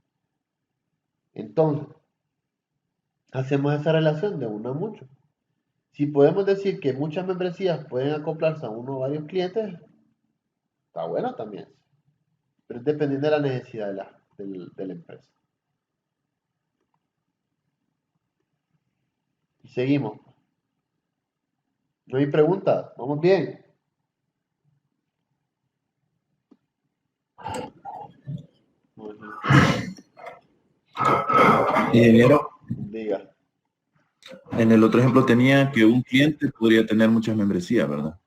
Entonces, hacemos esa relación de uno a mucho. Si podemos decir que muchas membresías pueden acoplarse a uno o varios clientes, está bueno también. Pero es dependiendo de la necesidad de la empresa. Y seguimos. No hay preguntas. Vamos bien. Ingeniero, Diga. en el otro ejemplo tenía que un cliente podría tener muchas membresías, ¿verdad?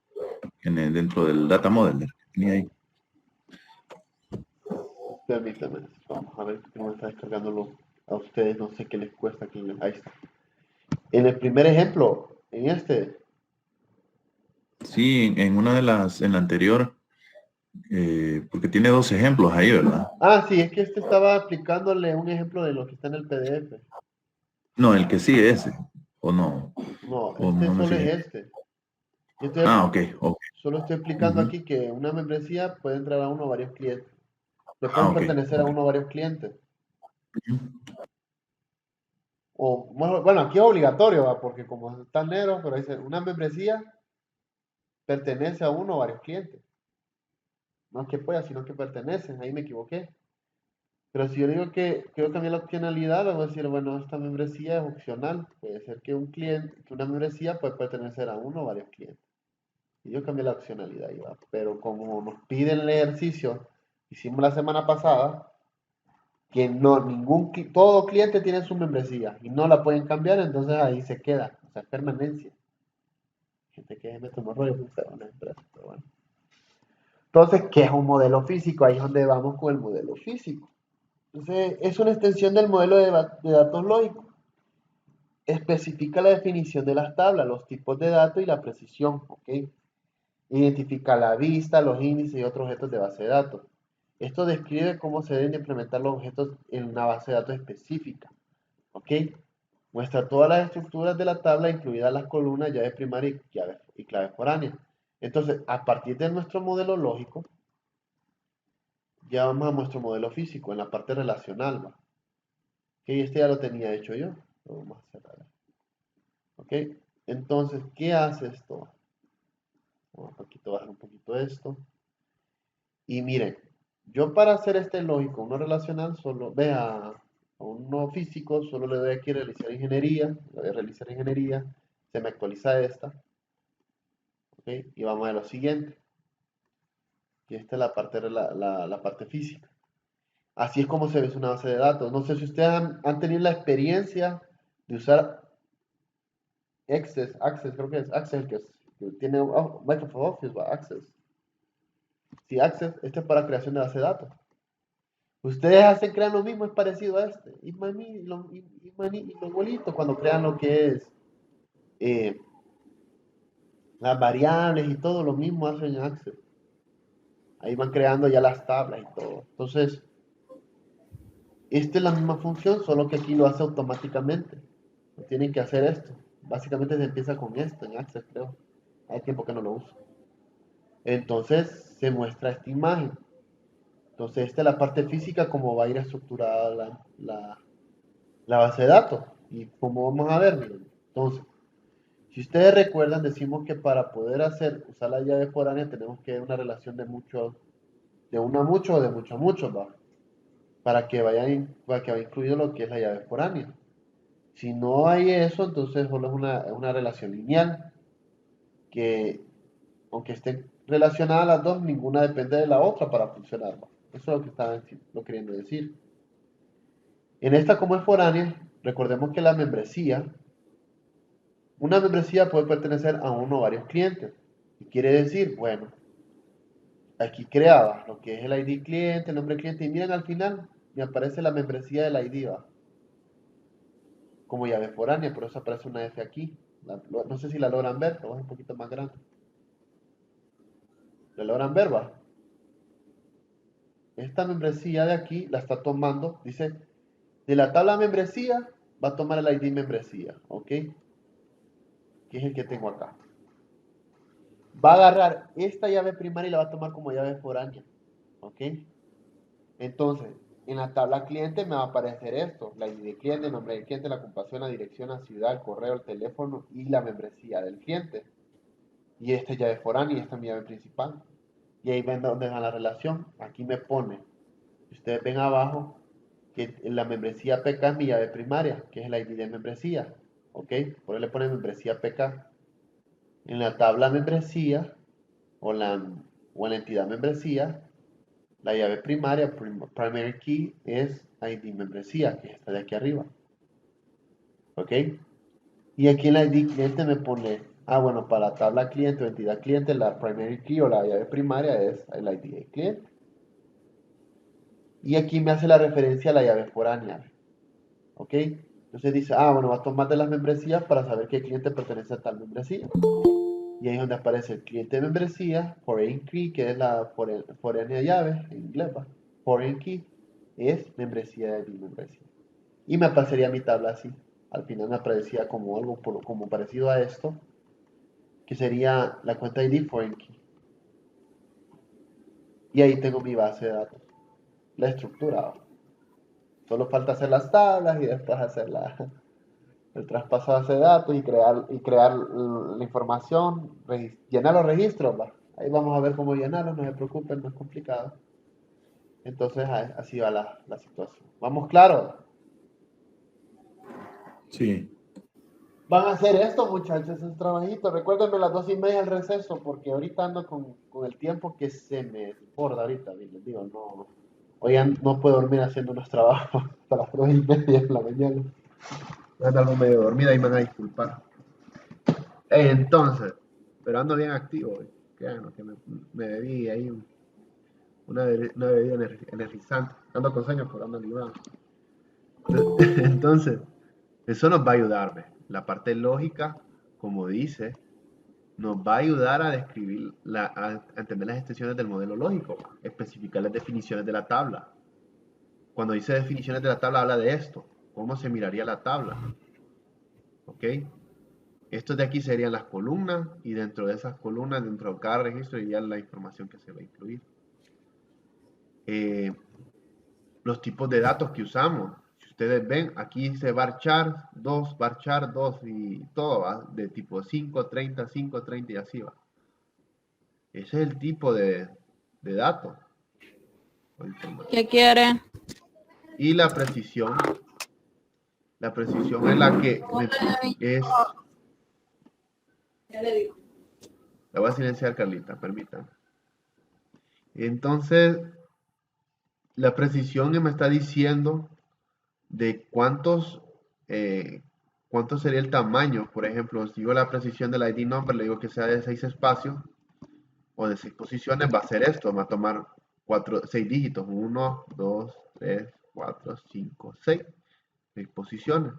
Dentro del data model que tenía ahí. Permítame. Vamos a ver cómo está descargándolo a ustedes. No sé qué les cuesta aquí. Ahí está. En el primer ejemplo, en este. Sí, en la anterior, porque tiene dos ejemplos ahí, ¿verdad? Ah, sí, es que este estaba aplicándole un ejemplo de lo que está en el PDF. No, el que sí ese, o no, No, o este no me solo fijé. es este. Yo estoy, Ah, ok, ok. solo estoy explicando Ujú. aquí que una membresía puede entrar a uno o varios clientes. Le Ah, pueden ok, pertenecer a ok. uno o varios clientes. Ujú. O, bueno, aquí es obligatorio, ¿va? Porque como está en negro, pero dice, una membresía pertenece a uno o varios clientes. No es que pueda, sino que pertenecen. Ahí me equivoqué. Pero si yo digo que quiero cambiar la opcionalidad, le voy a decir, bueno, esta membresía es opcional. Puede ser que que una membresía puede pertenecer a uno o varios clientes. Y yo cambié la opcionalidad, ahí va. Pero como nos piden el ejercicio, hicimos la semana pasada, que no, todo cliente tiene su membresía y no la pueden cambiar, entonces ahí se queda, o sea, es permanencia. gente que me tomó rollo, una empresa, pero bueno. Entonces, ¿qué es un modelo físico? Ahí es donde vamos con el modelo físico. Entonces, es una extensión del modelo de datos lógicos. Especifica la definición de las tablas, los tipos de datos y la precisión, ¿ok? Identifica la vista, los índices y otros objetos de base de datos. Esto describe cómo se deben implementar los objetos en una base de datos específica, ¿ok? Muestra todas las estructuras de la tabla, incluidas las columnas, llaves primarias y claves foráneas. Entonces, a partir de nuestro modelo lógico, ya vamos a nuestro modelo físico, en la parte relacional, ¿va? Que este ya lo tenía hecho yo. Lo vamos a cerrar. ¿Ok? Entonces, ¿qué hace esto? Vamos a bajar un poquito esto. Y miren, yo para hacer este lógico, uno relacional, solo, vea, a uno físico, solo le doy aquí realizar ingeniería, le doy a realizar ingeniería, se me actualiza esta, ¿ok? Y vamos a lo siguiente. Y esta es la parte, la parte física. Así es como se ve una base de datos. No sé si ustedes han tenido la experiencia de usar Access, creo que es Access que tiene Microsoft Office, va, Access. Sí, Access, este es para creación de base de datos. Ustedes crean lo mismo, es parecido a este. Y lo igualito cuando crean lo que es las variables y todo, lo mismo hacen en Access. Ahí van creando ya las tablas y todo. Entonces, esta es la misma función, solo que aquí lo hace automáticamente. No tienen que hacer esto. Básicamente se empieza con esto en Access, creo. Hay tiempo que no lo uso. Entonces, se muestra esta imagen. Entonces, esta es la parte física, cómo va a ir estructurada la base de datos. Y como vamos a ver, miren. Entonces, si ustedes recuerdan, decimos que para poder usar la llave foránea tenemos que ver una relación de uno a mucho o de mucho a mucho, ¿va? Para que vaya incluido lo que es la llave foránea. Si no hay eso, entonces solo es una relación lineal, que aunque estén relacionadas las dos, ninguna depende de la otra para funcionar, ¿va? Eso es lo que estaba queriendo decir. En esta, como es foránea, recordemos que una membresía puede pertenecer a uno o varios clientes. Y quiere decir, bueno, aquí creaba lo que es el ID cliente, el nombre del cliente, y miren al final, me aparece la membresía del ID, ¿va? Como llave foránea, por eso aparece una F aquí. No sé si la logran ver, pero es un poquito más grande. ¿La logran ver, va? Esta membresía de aquí la está tomando, dice, de la tabla membresía va a tomar el ID membresía, ¿ok? Que es el que tengo acá. Va a agarrar esta llave primaria y la va a tomar como llave foránea, ¿ok? Entonces, en la tabla cliente me va a aparecer esto, la ID de cliente, el nombre del cliente, la ocupación, la dirección, la ciudad, el correo, el teléfono y la membresía del cliente. Y esta llave foránea y esta es mi llave principal. Y ahí ven dónde va la relación. Aquí me pone, ustedes ven abajo, que la membresía PK es mi llave primaria, que es el ID de membresía. ¿Ok? Por ahí le pone membresía PK. En la tabla membresía o, o en la entidad membresía, la llave primaria, primary key, es ID membresía, que es esta de aquí arriba. ¿Ok? Y aquí en la ID cliente me pone, bueno, para la tabla cliente o entidad cliente, la primary key o la llave primaria es el ID del cliente. Y aquí me hace la referencia a la llave foránea. ¿Ok? Entonces dice, bueno, va a tomar de las membresías para saber qué cliente pertenece a tal membresía. Y ahí es donde aparece el cliente de membresía, foreign key, que es la foránea llave, en inglés, ¿va? Foreign key es membresía de mi membresía. Y me aparecería mi tabla así. Al final me aparecía como algo como parecido a esto, que sería la cuenta ID foreign key. Y ahí tengo mi base de datos, la estructura. Solo falta hacer las tablas y después hacer el traspaso de base de datos y crear la información, llenar los registros, ¿va? Ahí vamos a ver cómo llenarlos, no se preocupen, no es complicado. Entonces así va la situación. ¿Vamos claro? Sí. Van a hacer esto, muchachos, es trabajito. Recuérdenme las 2:30 del receso, porque ahorita ando con el tiempo que se me desborda ahorita, les digo, no. Hoy no puedo dormir haciendo unos trabajos hasta las 2:30 de la mañana. Ando algo medio dormida y me van a disculpar. Entonces, pero ando bien activo hoy. Créanme que me bebí ahí una bebida energizante. Ando con sueño, pero ando librado. Entonces, eso nos va a ayudar, ¿ve? La parte lógica, como dice, nos va a ayudar a describir, a entender las extensiones del modelo lógico, especificar las definiciones de la tabla. Cuando dice definiciones de la tabla, habla de esto, cómo se miraría la tabla, ¿ok? Estos de aquí serían las columnas y dentro de esas columnas, dentro de cada registro, iría la información que se va a incluir. Los tipos de datos que usamos. Si ustedes ven, aquí dice varchar 2 y todo va de tipo 5, 30, 5, 30 y así va. Ese es el tipo de datos o información. ¿Qué quiere? Y la precisión es la que es... La voy a silenciar, Carlita, permítanme. Entonces, la precisión me está diciendo de cuánto sería el tamaño. Por ejemplo, si digo la precisión del ID number, le digo que sea de 6 espacios o de 6 posiciones, va a ser esto, va a tomar 6 dígitos, 1, 2, 3, 4, 5, 6 posiciones.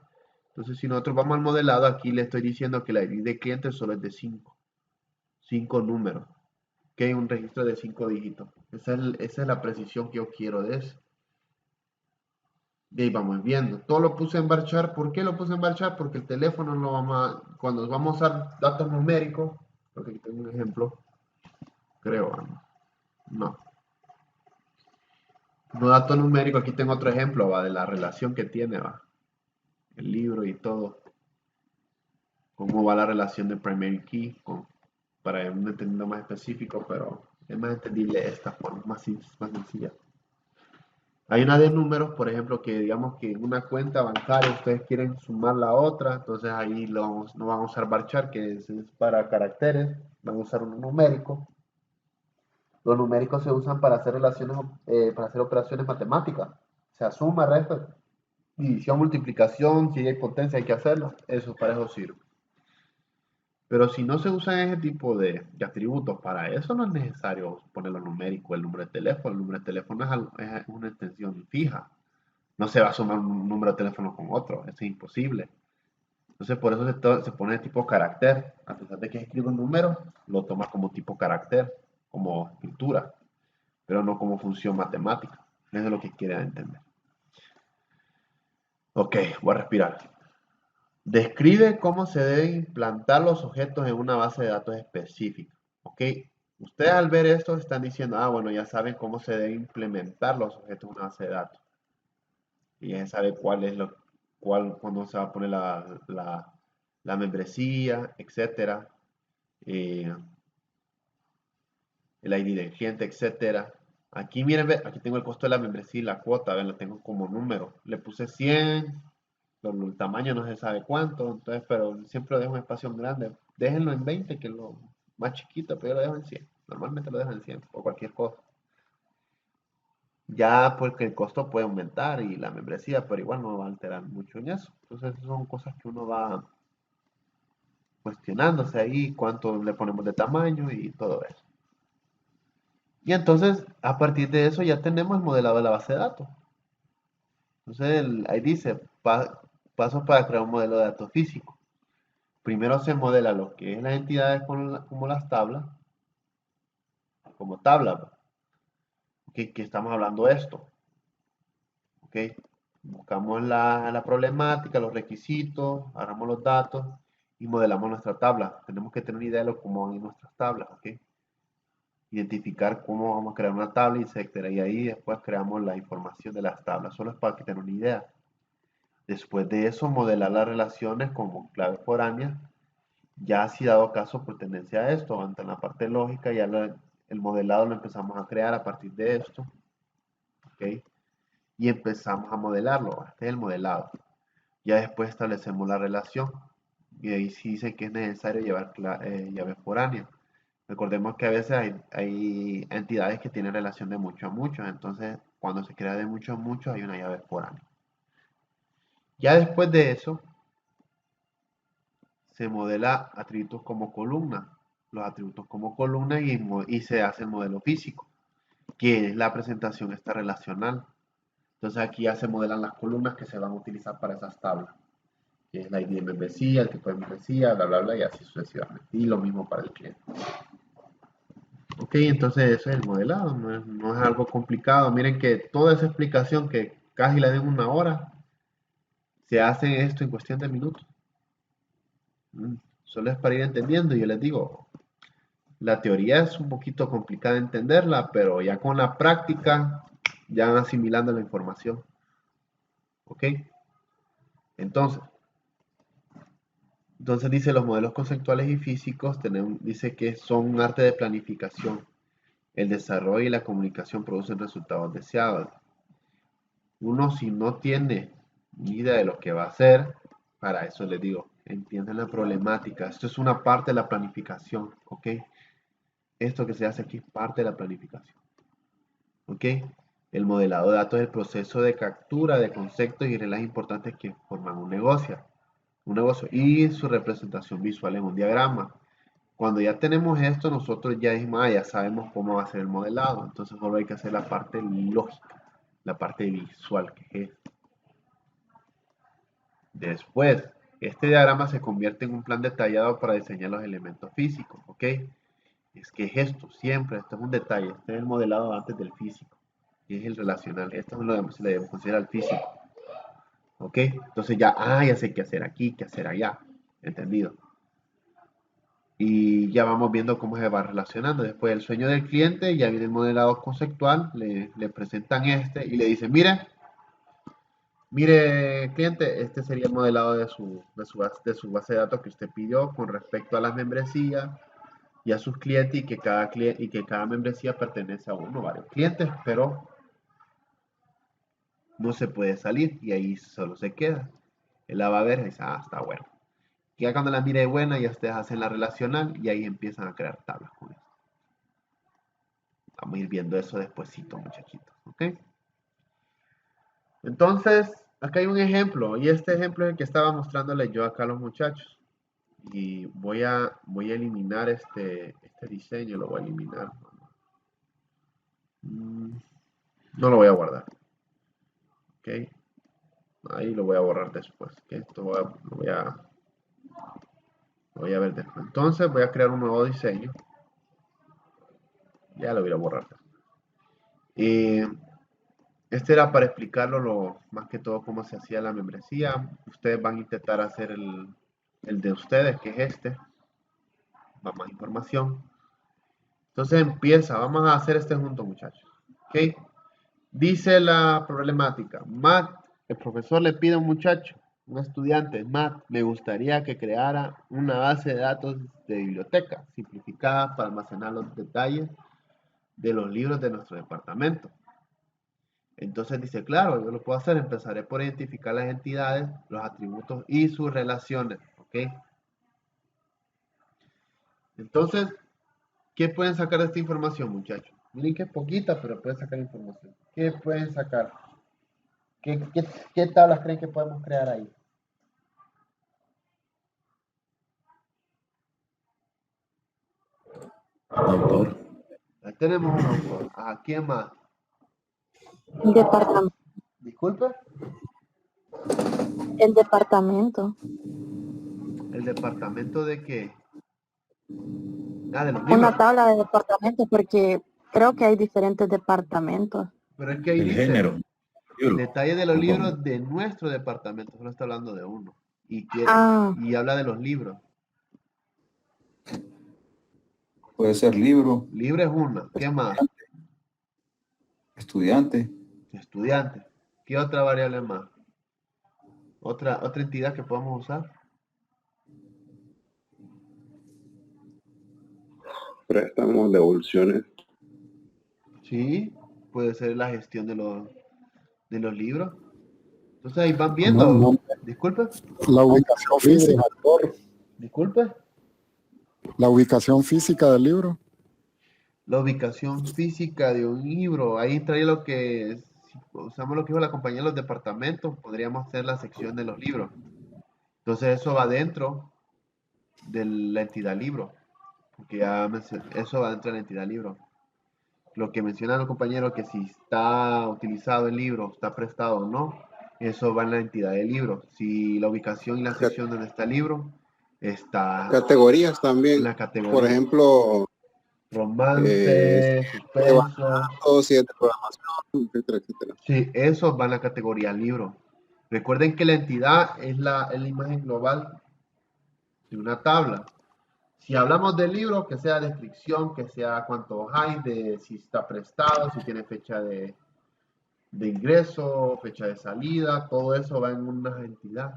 Entonces, si nosotros vamos al modelado, aquí le estoy diciendo que la ID de cliente solo es de 5 números, que hay un registro de 5 dígitos. Esa es la precisión que yo quiero de eso. Y ahí vamos viendo. Todo lo puse en varchar. ¿Por qué lo puse en varchar? Porque el teléfono lo cuando vamos a usar datos numéricos, porque aquí tengo un ejemplo, creo, no. No datos numéricos, aquí tengo otro ejemplo, va, de la relación que tiene, va, el libro y todo. Cómo va la relación de primary key, para un entendido más específico, pero es más entendible esta forma, más sencilla. Hay una de números, por ejemplo, que digamos que en una cuenta bancaria ustedes quieren sumar la otra, entonces ahí no van a usar varchar, que es para caracteres, van a usar un numérico. Los numéricos se usan para hacer para hacer operaciones matemáticas, o sea, suma, resta, división, multiplicación, si hay potencia hay que hacerlo, eso para eso sirve. Pero si no se usan ese tipo de atributos para eso, no es necesario poner los numéricos, el número de teléfono. El número de teléfono es una extensión fija. No se va a sumar un número de teléfono con otro, eso es imposible. Entonces por eso se pone tipo carácter. A pesar de que escribe un número, lo toma como tipo carácter, como escritura, pero no como función matemática. Eso es lo que quiere entender. Ok, voy a respirar. Describe cómo se deben implantar los objetos en una base de datos específica. Ok, ustedes al ver esto están diciendo, bueno, ya saben cómo se deben implementar los objetos en una base de datos. Y ya sabe cuándo se va a poner la membresía, etcétera. El ID del cliente, etcétera. Aquí miren, aquí tengo el costo de la membresía y la cuota, ven, lo tengo como número. Le puse 100, el tamaño no se sabe cuánto, entonces, pero siempre lo dejo en espacio grande. Déjenlo en 20, que es lo más chiquito, pero yo lo dejo en 100. Normalmente lo dejo en 100 o cualquier cosa. Ya porque el costo puede aumentar y la membresía, pero igual no va a alterar mucho en eso. Entonces, son cosas que uno va cuestionándose ahí, cuánto le ponemos de tamaño y todo eso. Y entonces, a partir de eso ya tenemos el modelado de la base de datos. Entonces, ahí dice, pasos para crear un modelo de datos físico. Primero se modela lo que es las entidades como las tablas, como tablas, que estamos hablando de esto. ¿Okay? Buscamos la problemática, los requisitos, agarramos los datos y modelamos nuestra tabla. Tenemos que tener una idea de cómo van nuestras tablas. ¿Okay? Identificar cómo vamos a crear una tabla, etcétera. Y ahí después creamos la información de las tablas. Solo es para que tengan una idea. Después de eso, modelar las relaciones como claves foráneas. Ya si dado caso por tendencia a esto, ante la parte lógica, ya el modelado lo empezamos a crear a partir de esto. ¿Okay? Y empezamos a modelarlo. Este es el modelado. Ya después establecemos la relación. Y ahí sí dice que es necesario llevar llaves foráneas. Recordemos que a veces hay entidades que tienen relación de mucho a mucho. Entonces, cuando se crea de mucho a mucho, hay una llave foránea. Ya después de eso, se modela atributos como columna. los atributos como columnas y se hace el modelo físico, que es la presentación esta relacional. Entonces aquí ya se modelan las columnas que se van a utilizar para esas tablas, que es la ID de membresía, el tipo de membresía, bla, bla, bla, y así sucesivamente. Y lo mismo para el cliente. Ok, entonces eso es el modelado, no es algo complicado. Miren que toda esa explicación que casi la den una hora, se hace esto en cuestión de minutos. Solo es para ir entendiendo. Yo les digo, la teoría es un poquito complicada de entenderla, pero ya con la práctica ya van asimilando la información. ¿Ok? Entonces, dice los modelos conceptuales y físicos, dice que son un arte de planificación. El desarrollo y la comunicación producen resultados deseados. Uno si no tiene ni idea de lo que va a hacer, para eso les digo, entiendan la problemática. Esto es una parte de la planificación, ¿ok? Esto que se hace aquí es parte de la planificación, ¿ok? El modelado de datos es el proceso de captura de conceptos y reglas importantes que forman un negocio y su representación visual en un diagrama. Cuando ya tenemos esto, nosotros ya dijimos, ya sabemos cómo va a ser el modelado. Entonces solo hay que hacer la parte lógica, la parte visual, que es esto. Después, este diagrama se convierte en un plan detallado para diseñar los elementos físicos, ¿ok? Es que es esto, siempre, esto es un detalle. Este es el modelado antes del físico, que es el relacional. Esto se le considera el físico, ¿ok? Entonces ya sé qué hacer aquí, qué hacer allá, ¿entendido? Y ya vamos viendo cómo se va relacionando. Después el sueño del cliente, ya viene el modelado conceptual, le presentan este y le dicen, mire cliente, este sería el modelado de su base de datos que usted pidió con respecto a las membresías y a sus clientes y que cada membresía pertenece a uno o varios clientes, pero no se puede salir y ahí solo se queda. Él la va a ver y dice, está bueno. Y ya cuando la mire buena, ya ustedes hacen la relacional y ahí empiezan a crear tablas con eso. Vamos a ir viendo eso despuesito, muchachitos, ¿ok? Entonces, acá hay un ejemplo, y este ejemplo es el que estaba mostrándoles yo acá a los muchachos. Y voy a eliminar este diseño, lo voy a eliminar. No lo voy a guardar, ¿ok? Ahí lo voy a borrar después, ¿ok? Esto lo voy a ver después. Entonces, voy a crear un nuevo diseño. Ya lo voy a borrar. Este era para explicarlo más que todo cómo se hacía la membresía. Ustedes van a intentar hacer el de ustedes, que es este. Va más información. Entonces vamos a hacer este junto, muchachos. ¿Ok? Dice la problemática. Matt, el profesor le pide a un muchacho, un estudiante, Matt, me gustaría que creara una base de datos de biblioteca simplificada para almacenar los detalles de los libros de nuestro departamento. Entonces dice, claro, yo lo puedo hacer. Empezaré por identificar las entidades, los atributos y sus relaciones. ¿Ok? Entonces, ¿qué pueden sacar de esta información, muchachos? Miren que es poquita, pero pueden sacar información. ¿Qué pueden sacar? ¿Qué tablas creen que podemos crear ahí? Autor. Ahí tenemos un autor. ¿A quién más? Departamento. Disculpe. El departamento. ¿El departamento de qué? De los Una libros. tabla de departamentos porque creo que hay diferentes departamentos. Pero es que ahí El dice, género. Libro. detalle de los Perdón. libros de nuestro departamento. Solo está hablando de uno. Ah, Y habla de los libros. Puede ser libro, Libre es una. ¿Qué más? estudiante, Estudiante. ¿Qué otra variable más? Otra entidad que podamos usar. Préstamos, devoluciones. Sí, puede ser la gestión de los libros. Entonces ahí van No, viendo. no, Disculpe, la ubicación física, disculpe. la ubicación física del libro. La ubicación física de un libro. Ahí entraría si usamos lo que dijo la compañía de los departamentos, podríamos hacer la sección de los libros. Entonces eso va dentro de la entidad libro. porque eso va dentro de la entidad libro. Lo que menciona el compañero, que si está utilizado el libro, está prestado o no, eso va en la entidad del libro. Si la ubicación y la sección donde está el libro está Categorías en también. la Por categoría ejemplo, romance, de suspenso, balados y de programación, etcétera, etcétera. sí, eso va en la categoría libro. Recuerden que la entidad es la imagen global de una tabla. Si hablamos del libro, que sea descripción, que sea cuántos hay, de si está prestado, si tiene fecha de ingreso, fecha de salida, todo eso va en una entidad.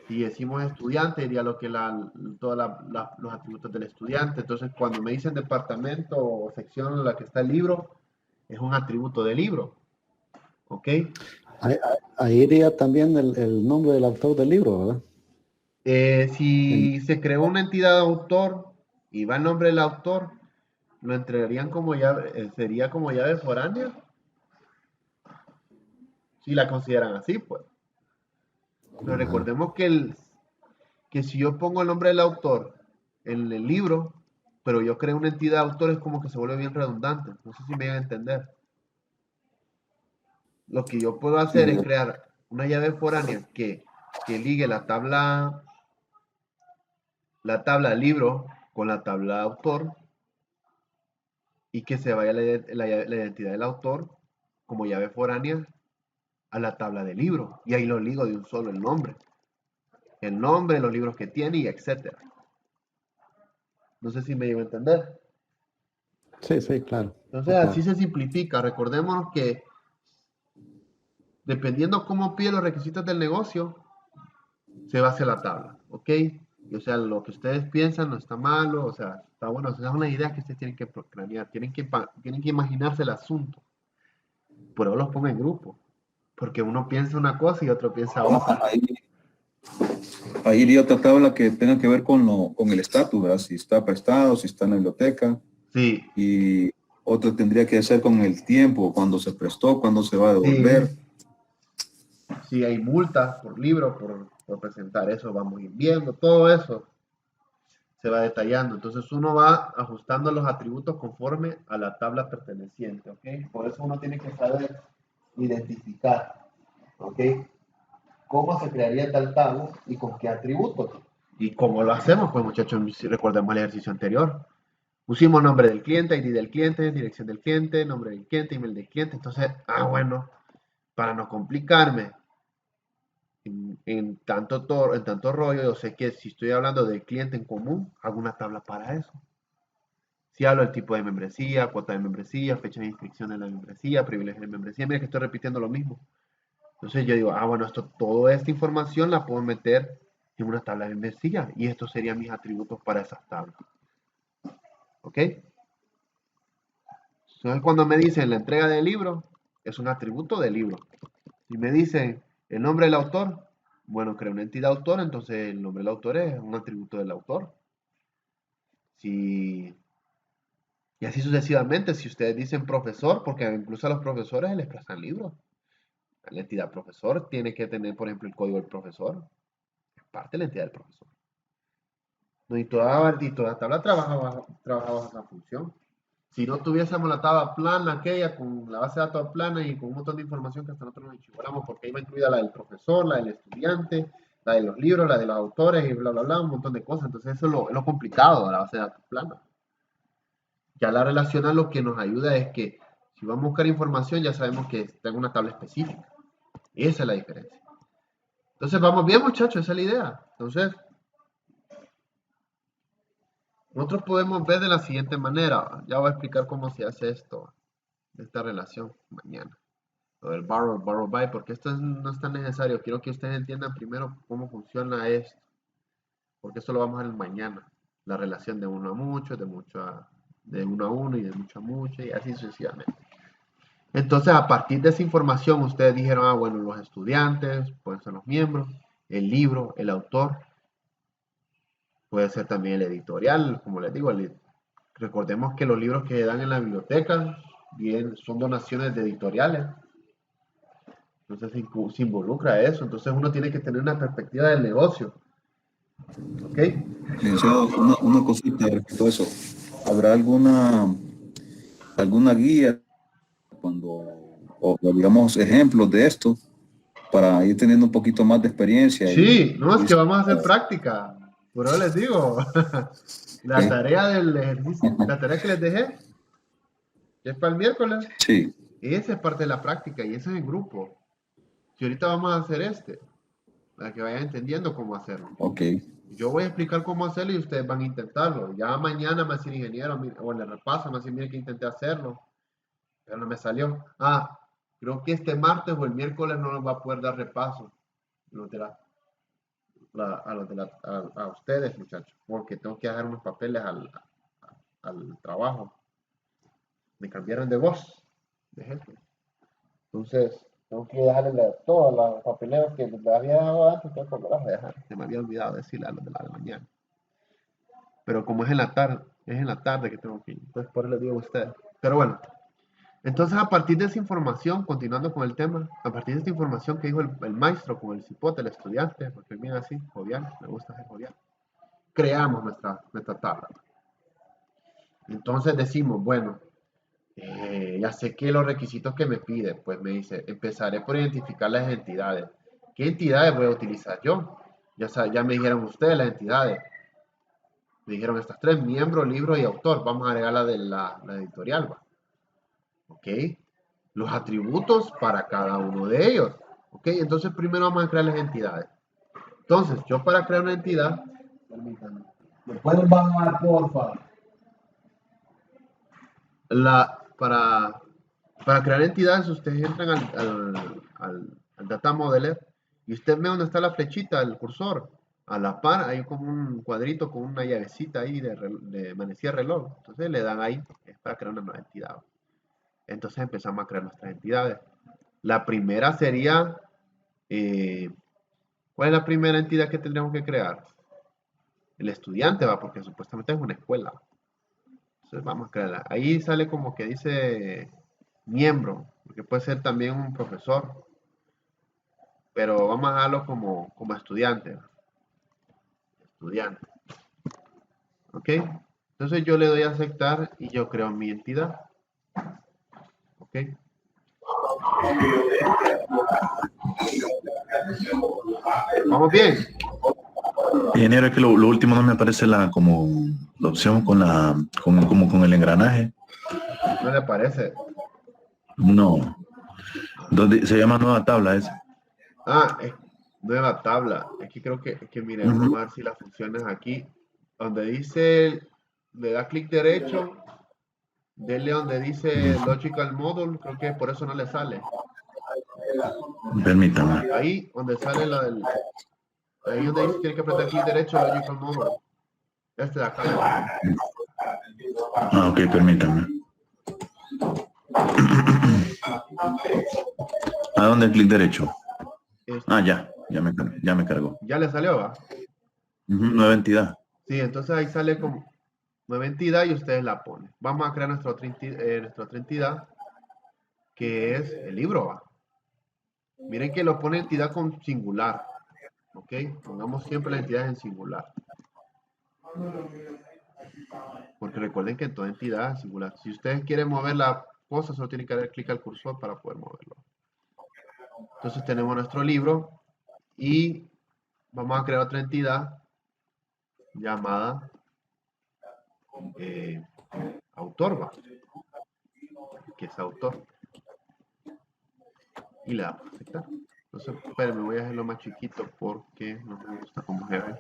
Si decimos estudiante, diría lo que todos los atributos del estudiante. Entonces, cuando me dicen departamento o sección en la que está el libro, es un atributo del libro. ¿Ok? Ahí iría también el nombre del autor del libro, ¿verdad? Si se creó una entidad de autor y va el nombre del autor, lo entregarían como llave, sería como llave foránea, si la consideran así, pues. Pero recordemos que si yo pongo el nombre del autor en el libro, pero yo creo una entidad de autor, es como que se vuelve bien redundante. No sé si me van a entender. Lo que yo puedo hacer es crear una llave foránea que ligue la tabla libro con la tabla autor y que se vaya la identidad del autor como llave foránea a la tabla de libro. Y ahí lo ligo de un solo el nombre. El nombre, los libros que tiene y etcétera. No sé si me llevo a entender. Sí, sí, claro. Entonces así se simplifica. Recordémonos que dependiendo cómo pide los requisitos del negocio, se va a hacer la tabla. ¿Ok? Y, o sea, lo que ustedes piensan no está malo, o sea, está bueno. Esas son las ideas que ustedes tienen que planear. Tienen que imaginarse el asunto. Por eso los pongo en grupo. Porque uno piensa una cosa y otro piensa otra. Ahí iría otra tabla que tenga que ver con el estatus, ¿verdad? Si está prestado, si está en la biblioteca. Sí, Y otra tendría que ser con el tiempo, cuando se prestó, cuando se va a sí. devolver. Si hay multas por libro, por presentar eso, vamos a ir viendo. Todo eso se va detallando. Entonces uno va ajustando los atributos conforme a la tabla perteneciente. ¿Ok? Por eso uno tiene que saber identificar. ¿Ok? Cómo se crearía tal tabla y con qué atributos. ¿Y cómo lo hacemos? Pues muchachos, si recordemos el ejercicio anterior. Pusimos nombre del cliente, ID del cliente, dirección del cliente, nombre del cliente, email del cliente. Entonces, bueno, para no complicarme en tanto rollo, yo sé que si estoy hablando del cliente en común, hago una tabla para eso. Si hablo del tipo de membresía, cuota de membresía, fecha de inscripción de la membresía, privilegio de membresía, mira que estoy repitiendo lo mismo. Entonces yo digo, bueno, toda esta información la puedo meter en una tabla de membresía y estos serían mis atributos para esas tablas. ¿Ok? Entonces cuando me dicen la entrega del libro, es un atributo del libro. Si me dicen el nombre del autor, bueno, creo una entidad autor, entonces el nombre del autor es un atributo del autor. Si, y así sucesivamente, si ustedes dicen profesor, porque incluso a los profesores les prestan libros. La entidad profesor tiene que tener, por ejemplo, el código del profesor. Es parte de la entidad del profesor. No, y toda tabla trabaja bajo esa función. Si no tuviésemos la tabla plana aquella con la base de datos plana y con un montón de información que hasta nosotros nos enchivamos, porque ahí va incluida la del profesor, la del estudiante, la de los libros, la de los autores y bla, bla, bla, un montón de cosas. Entonces eso es lo complicado de la base de datos plana. Ya la relacional lo que nos ayuda es que si vamos a buscar información ya sabemos que está en una tabla específica. Esa es la diferencia. Entonces vamos bien muchachos, esa es la idea. Entonces nosotros podemos ver de la siguiente manera. Ya voy a explicar cómo se hace esto, esta relación mañana. Lo del borrow by, porque esto no es tan necesario. Quiero que ustedes entiendan primero cómo funciona esto, porque esto lo vamos a ver mañana. La relación de uno a mucho, de uno a uno y de mucho a mucho, y así sucesivamente. Entonces, a partir de esa información, ustedes dijeron, bueno, los estudiantes, pueden ser los miembros, el libro, el autor, puede ser también el editorial, como les digo, recordemos que los libros que dan en la biblioteca bien, son donaciones de editoriales. Entonces se involucra eso. Entonces uno tiene que tener una perspectiva del negocio. ¿Ok? Licenciado, una cosita respecto a eso. ¿Habrá alguna guía cuando, o digamos, ejemplos de esto para ir teniendo un poquito más de experiencia Sí, no, es y que vamos a hacer práctica. Por eso les digo. La tarea del ejercicio, la tarea que les dejé, que es para el miércoles, sí, esa es parte de la práctica y ese es en grupo. Si ahorita vamos a hacer para que vayan entendiendo cómo hacerlo. ok. Yo voy a explicar cómo hacerlo y ustedes van a intentarlo. Ya mañana me va a decir ingeniero, o le repaso, me va a decir, mire que intenté hacerlo, pero no me salió. Creo que este martes o el miércoles no nos va a poder dar repaso los de a ustedes, muchachos, porque tengo que dejar unos papeles al trabajo. Me cambiaron de voz, de jefe. Entonces, tengo que dejarle todos los papeleos que les había dado antes, tengo que volver a dejar. Se me había olvidado decirle a los de la mañana. Pero como es en la tarde que tengo que ir. Entonces, por eso les digo a ustedes. Pero bueno, entonces a partir de esa información, continuando con el tema, a partir de esta información que dijo el maestro con el cipote, el estudiante, porque es bien así, jovial, me gusta ser jovial, creamos nuestra tabla. Entonces decimos, bueno, ya sé que los requisitos que me pide, pues me dice, empezaré por identificar las entidades. ¿Qué entidades voy a utilizar yo? Ya me dijeron ustedes las entidades. Me dijeron estas tres, miembro, libro y autor. Vamos a agregar la de la editorial, ¿va? ¿Ok? Los atributos para cada uno de ellos. ¿Ok? Entonces primero vamos a crear las entidades. Entonces, yo para crear una entidad, permítanme, ¿me pueden bajar, porfa? Para crear entidades, ustedes entran al Data Modeler y usted ve dónde está la flechita, el cursor. A la par hay como un cuadrito con una llavecita ahí de manecilla reloj. Entonces le dan ahí, es para crear una nueva entidad. Entonces empezamos a crear nuestras entidades. La primera sería, ¿cuál es la primera entidad que tendríamos que crear? El estudiante, va, porque supuestamente es una escuela. Entonces vamos a crearla. Ahí sale como que dice miembro, porque puede ser también un profesor, pero vamos a dejarlo como estudiante. Estudiante. ¿Ok? Entonces yo le doy a aceptar y yo creo mi entidad. ¿Ok? ¿Vamos bien? Ingeniero, es que lo último no me aparece como la opción como con el engranaje. ¿No le parece? No. Donde se llama nueva tabla es. Es nueva tabla. Aquí creo que miren, vamos a ver si las funciones aquí. Donde dice, le da clic derecho, dele donde dice Logical Module, creo que por eso no le sale. Permítame. Ahí donde sale ahí donde dice tiene que apretar clic derecho Logical Module. Este de acá. Ok, permítame. ¿A dónde clic derecho? Ya me cargó. Ya le salió, ¿va? Nueva entidad. Sí, entonces ahí sale como nueva entidad y ustedes la ponen. Vamos a crear nuestra otra entidad, que es el libro, ¿va? Miren que lo pone entidad con singular. ¿Ok? Pongamos siempre la entidad en singular. Porque recuerden que en toda entidad es singular. Si ustedes quieren mover la cosa, solo tienen que dar clic al cursor para poder moverlo. Entonces tenemos nuestro libro y vamos a crear otra entidad llamada autor, ¿va? Que es autor. Y le damos a aceptar. Entonces, espérenme, voy a hacerlo más chiquito porque no me gusta cómo se ve.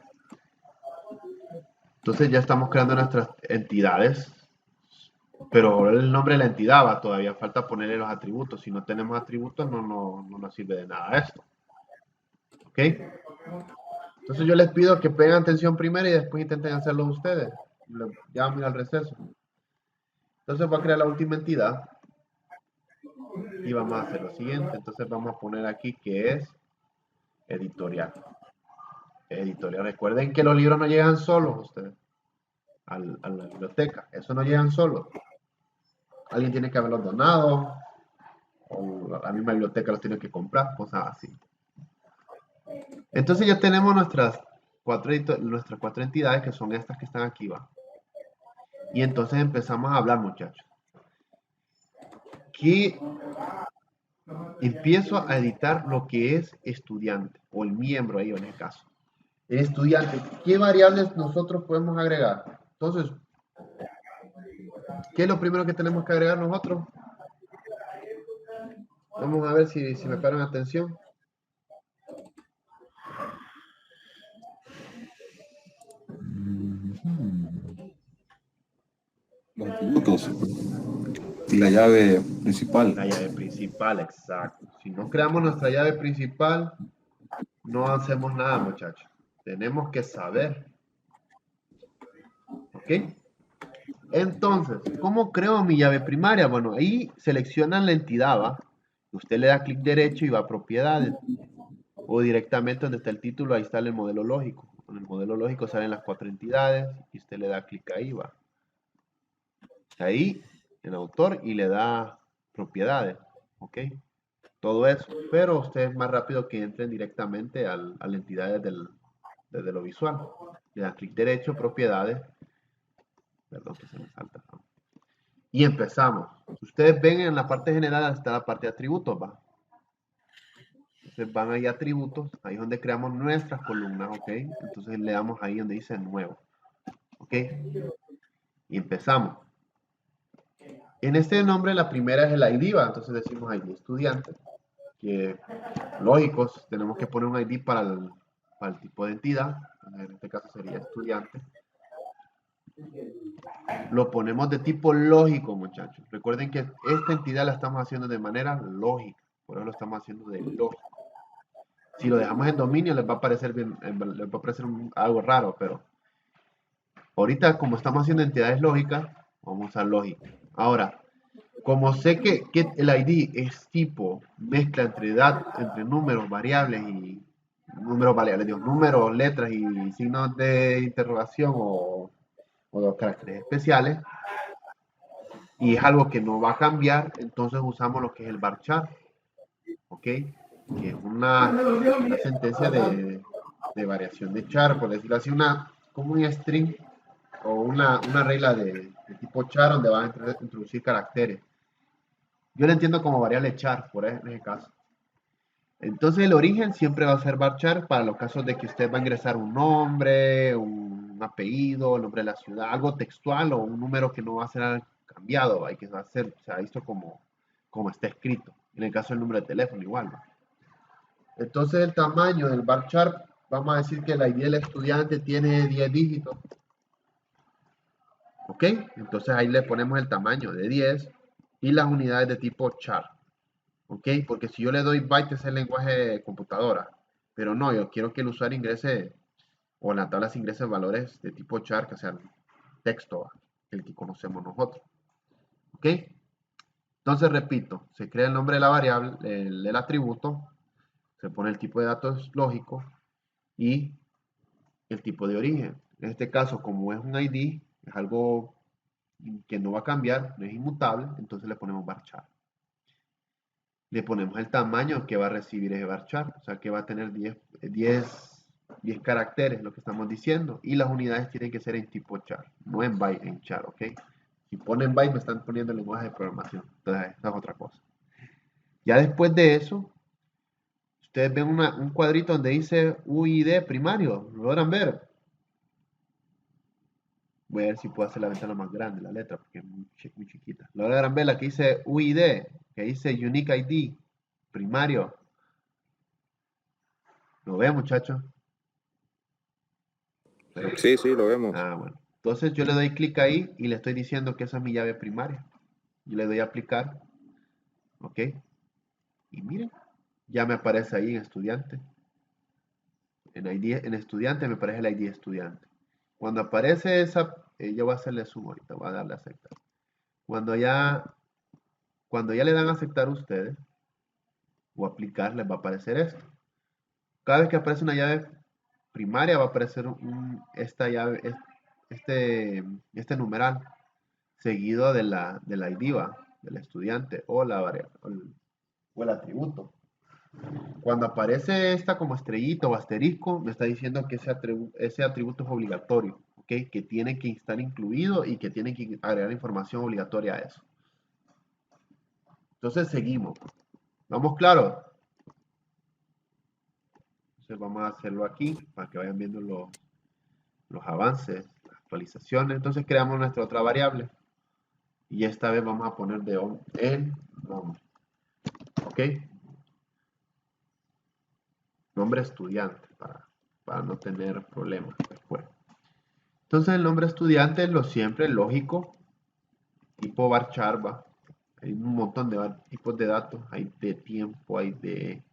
Entonces ya estamos creando nuestras entidades, pero el nombre de la entidad va, todavía falta ponerle los atributos. Si no tenemos atributos no nos sirve de nada esto. ¿Ok? Entonces yo les pido que peguen atención primero y después intenten hacerlo ustedes. Ya vamos al receso. Entonces voy a crear la última entidad y vamos a hacer lo siguiente. Entonces vamos a poner aquí que es editorial. Editorial. Recuerden que los libros no llegan solos ustedes a la biblioteca. Eso no llegan solos. Alguien tiene que haberlos donado o la misma biblioteca los tiene que comprar, cosas así. Entonces ya tenemos nuestras 4 entidades, que son estas que están aquí, va. Y entonces empezamos a hablar, muchachos. Que empiezo a editar lo que es estudiante, o el miembro ahí en el caso. El estudiante, ¿qué variables nosotros podemos agregar? Entonces, ¿qué es lo primero que tenemos que agregar nosotros? Vamos a ver si me paran atención. Los atributos y la llave principal. La llave principal, exacto. Si no creamos nuestra llave principal, no hacemos nada, muchachos. Tenemos que saber. ¿Ok? Entonces, ¿cómo creo mi llave primaria? Bueno, ahí seleccionan la entidad, ¿va? Usted le da clic derecho y va a propiedades. O directamente donde está el título, ahí está el modelo lógico. En el modelo lógico salen las 4 entidades y usted le da clic ahí, va. Ahí, en autor, y le da propiedades. ¿Ok? Todo eso. Pero usted es más rápido que entren directamente a la entidad desde lo visual. Le da clic derecho, propiedades. Perdón que se me salta. Y empezamos. Ustedes ven en la parte general está la parte de atributos, ¿va? Entonces van ahí a atributos, ahí es donde creamos nuestras columnas, ¿ok? Entonces le damos ahí donde dice nuevo, ¿ok? Y empezamos. En este nombre la primera es el ID, ¿va? Entonces decimos ID estudiante, que lógicos, tenemos que poner un ID para el tipo de entidad, en este caso sería estudiante. Lo ponemos de tipo lógico, muchachos. Recuerden que esta entidad la estamos haciendo de manera lógica, por eso lo estamos haciendo de lógico. Si lo dejamos en dominio les va a aparecer bien, les va a aparecer algo raro, pero ahorita como estamos haciendo entidades lógicas, vamos a usar lógica. Ahora, como sé que el ID es tipo mezcla entre números, variables y números, letras y signos de interrogación o de caracteres especiales, y es algo que no va a cambiar, entonces usamos lo que es el varchar, ¿ok? Que es una sentencia de variación de char, por decirlo así, como un string o una regla de tipo char donde van a introducir caracteres. Yo lo entiendo como variable char, en ese caso. Entonces el origen siempre va a ser varchar para los casos de que usted va a ingresar un nombre, un apellido, el nombre de la ciudad, algo textual o un número que no va a ser cambiado, y que va a ser, o sea, visto como está escrito. En el caso del número de teléfono igual, ¿no? Entonces el tamaño del varchar, vamos a decir que la ID del estudiante tiene 10 dígitos. ¿Ok? Entonces ahí le ponemos el tamaño de 10 y las unidades de tipo char. ¿Ok? Porque si yo le doy byte es el lenguaje de computadora. Pero no, yo quiero que el usuario ingrese, o en la tabla se ingresen valores de tipo char, que sean texto, el que conocemos nosotros. ¿Ok? Entonces repito, se crea el nombre de la variable, el atributo, se pone el tipo de datos lógico y el tipo de origen. En este caso, como es un ID, es algo que no va a cambiar, no es inmutable, entonces le ponemos varchar. Le ponemos el tamaño que va a recibir ese varchar, o sea que va a tener 10 caracteres, lo que estamos diciendo, y las unidades tienen que ser en tipo char, no en byte, en char, ¿ok? Si ponen byte me están poniendo el lenguaje de programación, entonces esa es otra cosa. Ya después de eso, ustedes ven un cuadrito donde dice UID primario, ¿lo logran ver? Voy a ver si puedo hacer la ventana más grande, la letra, porque es muy chiquita. Lo logran ver la que dice UID, que dice Unique ID primario. ¿Lo ven, muchachos? Sí, sí, lo vemos. Ah, bueno. Entonces yo le doy clic ahí y le estoy diciendo que esa es mi llave primaria. Yo le doy a aplicar. ¿Ok? Y miren, ya me aparece ahí en estudiante. En estudiante me aparece el ID estudiante. Cuando aparece esa, yo voy a hacerle zoom ahorita, voy a darle a aceptar. Cuando ya le dan a aceptar ustedes o aplicar, les va a aparecer esto. Cada vez que aparece una llave primaria va a aparecer esta llave, este numeral seguido de la ID, del estudiante o la variable o el atributo. Cuando aparece esta como estrellita o asterisco, me está diciendo que ese atributo es obligatorio, ¿ok? Que tiene que estar incluido y que tiene que agregar información obligatoria a eso. Entonces seguimos. ¿Vamos claro? Entonces vamos a hacerlo aquí para que vayan viendo los avances, las actualizaciones. Entonces creamos nuestra otra variable. Y esta vez vamos a poner el nombre. ¿Ok? Nombre estudiante para no tener problemas después. Entonces el nombre estudiante es lo siempre lógico, tipo varchar, va. Hay un montón de tipos de datos, hay de tiempo, hay de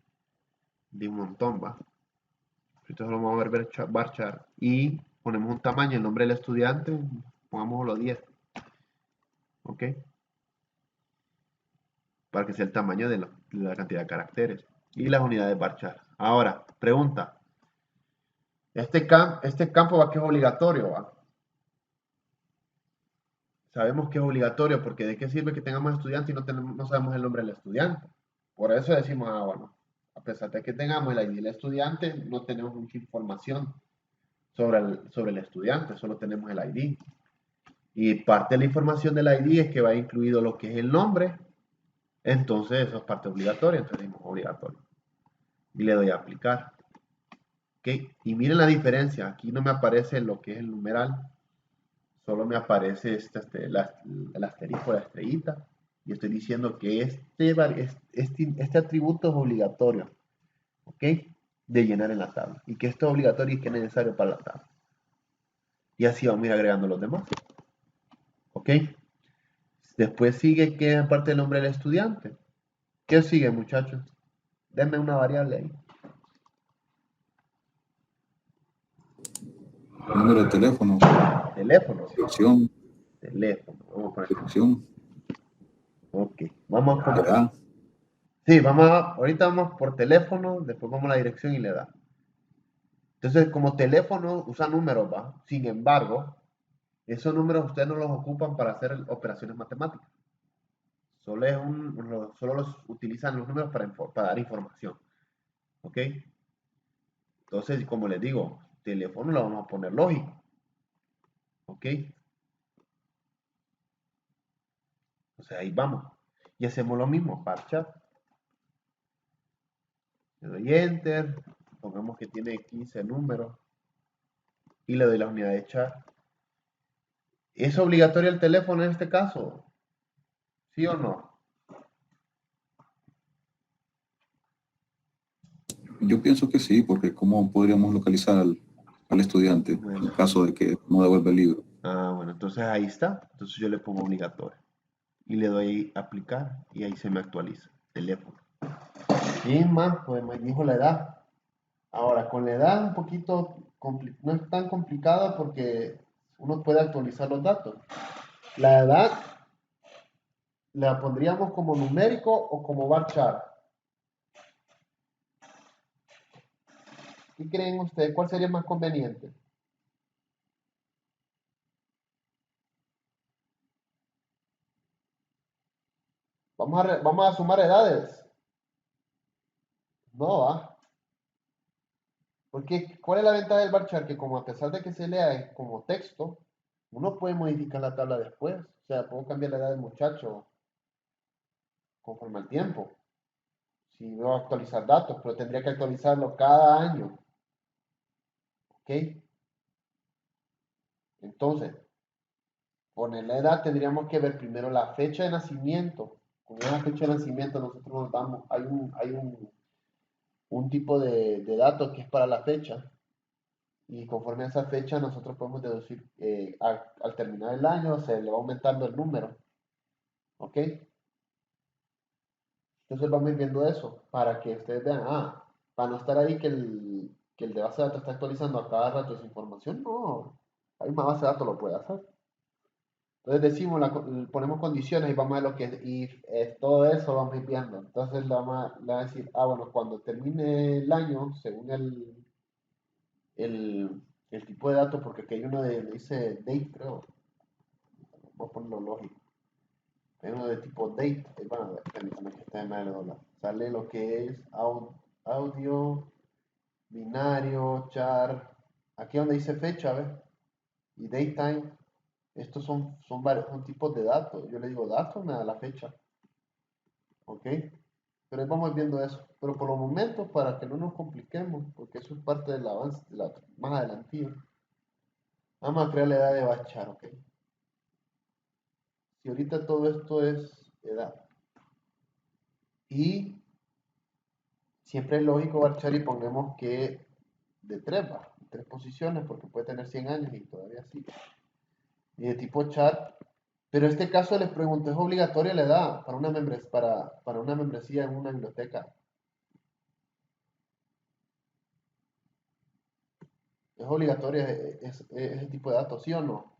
un montón, va. Entonces lo vamos a ver varchar y ponemos un tamaño, el nombre del estudiante, pongámoslo 10, ¿ok? Para que sea el tamaño de la cantidad de caracteres y las unidades varchar. Ahora, pregunta, este campo va que es obligatorio, ¿va? Sabemos que es obligatorio porque ¿de qué sirve que tengamos estudiantes y no sabemos el nombre del estudiante? Por eso decimos, bueno, a pesar de que tengamos el ID del estudiante, no tenemos mucha información sobre el estudiante, solo tenemos el ID. Y parte de la información del ID es que va incluido lo que es el nombre, entonces eso es parte obligatoria, entonces decimos obligatorio. Y le doy a aplicar. ¿Ok? Y miren la diferencia, aquí no me aparece lo que es el numeral, solo me aparece el asterisco, la estrellita, y estoy diciendo que este atributo es obligatorio, ¿ok? De llenar en la tabla, y que esto es obligatorio y que es necesario para la tabla. Y así vamos a ir agregando los demás, ¿ok? Después sigue que aparte del nombre del estudiante. ¿Qué sigue, muchachos? Denme una variable ahí. Número de teléfono, Teléfono. dirección, Teléfono. Vamos a poner. dirección, Ok. Vamos a edad. Sí, ahorita vamos por teléfono, después vamos a la dirección y le da. Entonces, como teléfono usa números, ¿va? Sin embargo, esos números ustedes no los ocupan para hacer operaciones matemáticas. Solo los utilizan los números para dar información. ¿Ok? Entonces, como les digo, teléfono lo vamos a poner lógico. ¿Ok? O sea, ahí vamos. Y hacemos lo mismo, parcha. Le doy enter, pongamos que tiene 15 números y le doy la unidad de chat. ¿Es obligatorio el teléfono en este caso? ¿Sí o no? Yo pienso que sí, porque ¿cómo podríamos localizar al estudiante en caso de que no devuelva el libro? Bueno, entonces ahí está. Entonces yo le pongo obligatorio. Y le doy aplicar y ahí se me actualiza. Teléfono. Y más, pues me dijo la edad. Ahora, con la edad un poquito, no es tan complicado porque uno puede actualizar los datos. La edad la pondríamos como numérico o como varchar. ¿Qué creen ustedes? ¿Cuál sería más conveniente? Vamos a sumar edades. No, va. Porque, ¿cuál es la ventaja del varchar? Que como a pesar de que se lea como texto, uno puede modificar la tabla después. O sea, puedo cambiar la edad del muchacho conforme al tiempo. Si voy a actualizar datos, pero tendría que actualizarlo cada año. ¿Ok? Entonces, poner la edad tendríamos que ver primero la fecha de nacimiento. Con una fecha de nacimiento nosotros nos damos, un tipo de datos que es para la fecha. Y conforme a esa fecha nosotros podemos deducir, al terminar el año se le va aumentando el número, ¿ok? Entonces vamos a ir viendo eso para que ustedes vean, para no estar ahí que el de base de datos está actualizando a cada rato esa información, no, hay más base de datos lo puede hacer. Entonces decimos, ponemos condiciones y vamos a ver lo que es, y todo eso vamos a ir viendo. Entonces le va a decir, bueno, cuando termine el año, según el tipo de datos, porque aquí hay uno le dice date, creo. Voy a ponerlo lógico. Hay uno de tipo date. Bueno, permítame que esté en la sale lo que es audio, binario, char. Aquí donde dice fecha, ¿ves? Y datetime. Estos son varios son tipos de datos. Yo le digo datos, me da la fecha. ¿Ok? Pero ahí vamos viendo eso. Pero por los momentos, para que no nos compliquemos, porque eso es parte del avance, más adelantillo, vamos a crear la edad de bachar, ¿ok? Si ahorita todo esto es edad. Y siempre es lógico bachar y ponemos que de tres, va, tres posiciones, porque puede tener 100 años y todavía sigue. Y de tipo chat. Pero en este caso les pregunto, ¿es obligatoria la edad para para una membresía en una biblioteca? ¿Es obligatoria ese tipo de datos, sí o no?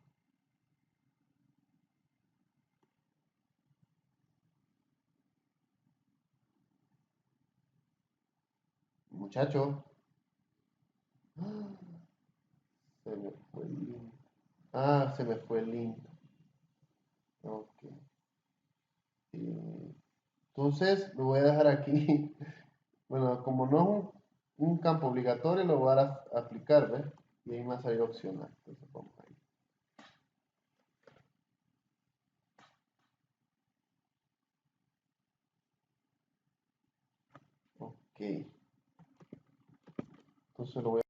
Muchachos. Se me fue el link. Ah, se me fue el link. Ok. Entonces, lo voy a dejar aquí. Bueno, como no es un campo obligatorio, lo voy a dar a aplicar, ¿ves? Y ahí me va a salir opcional. Entonces, vamos ahí. Ok. Entonces lo voy a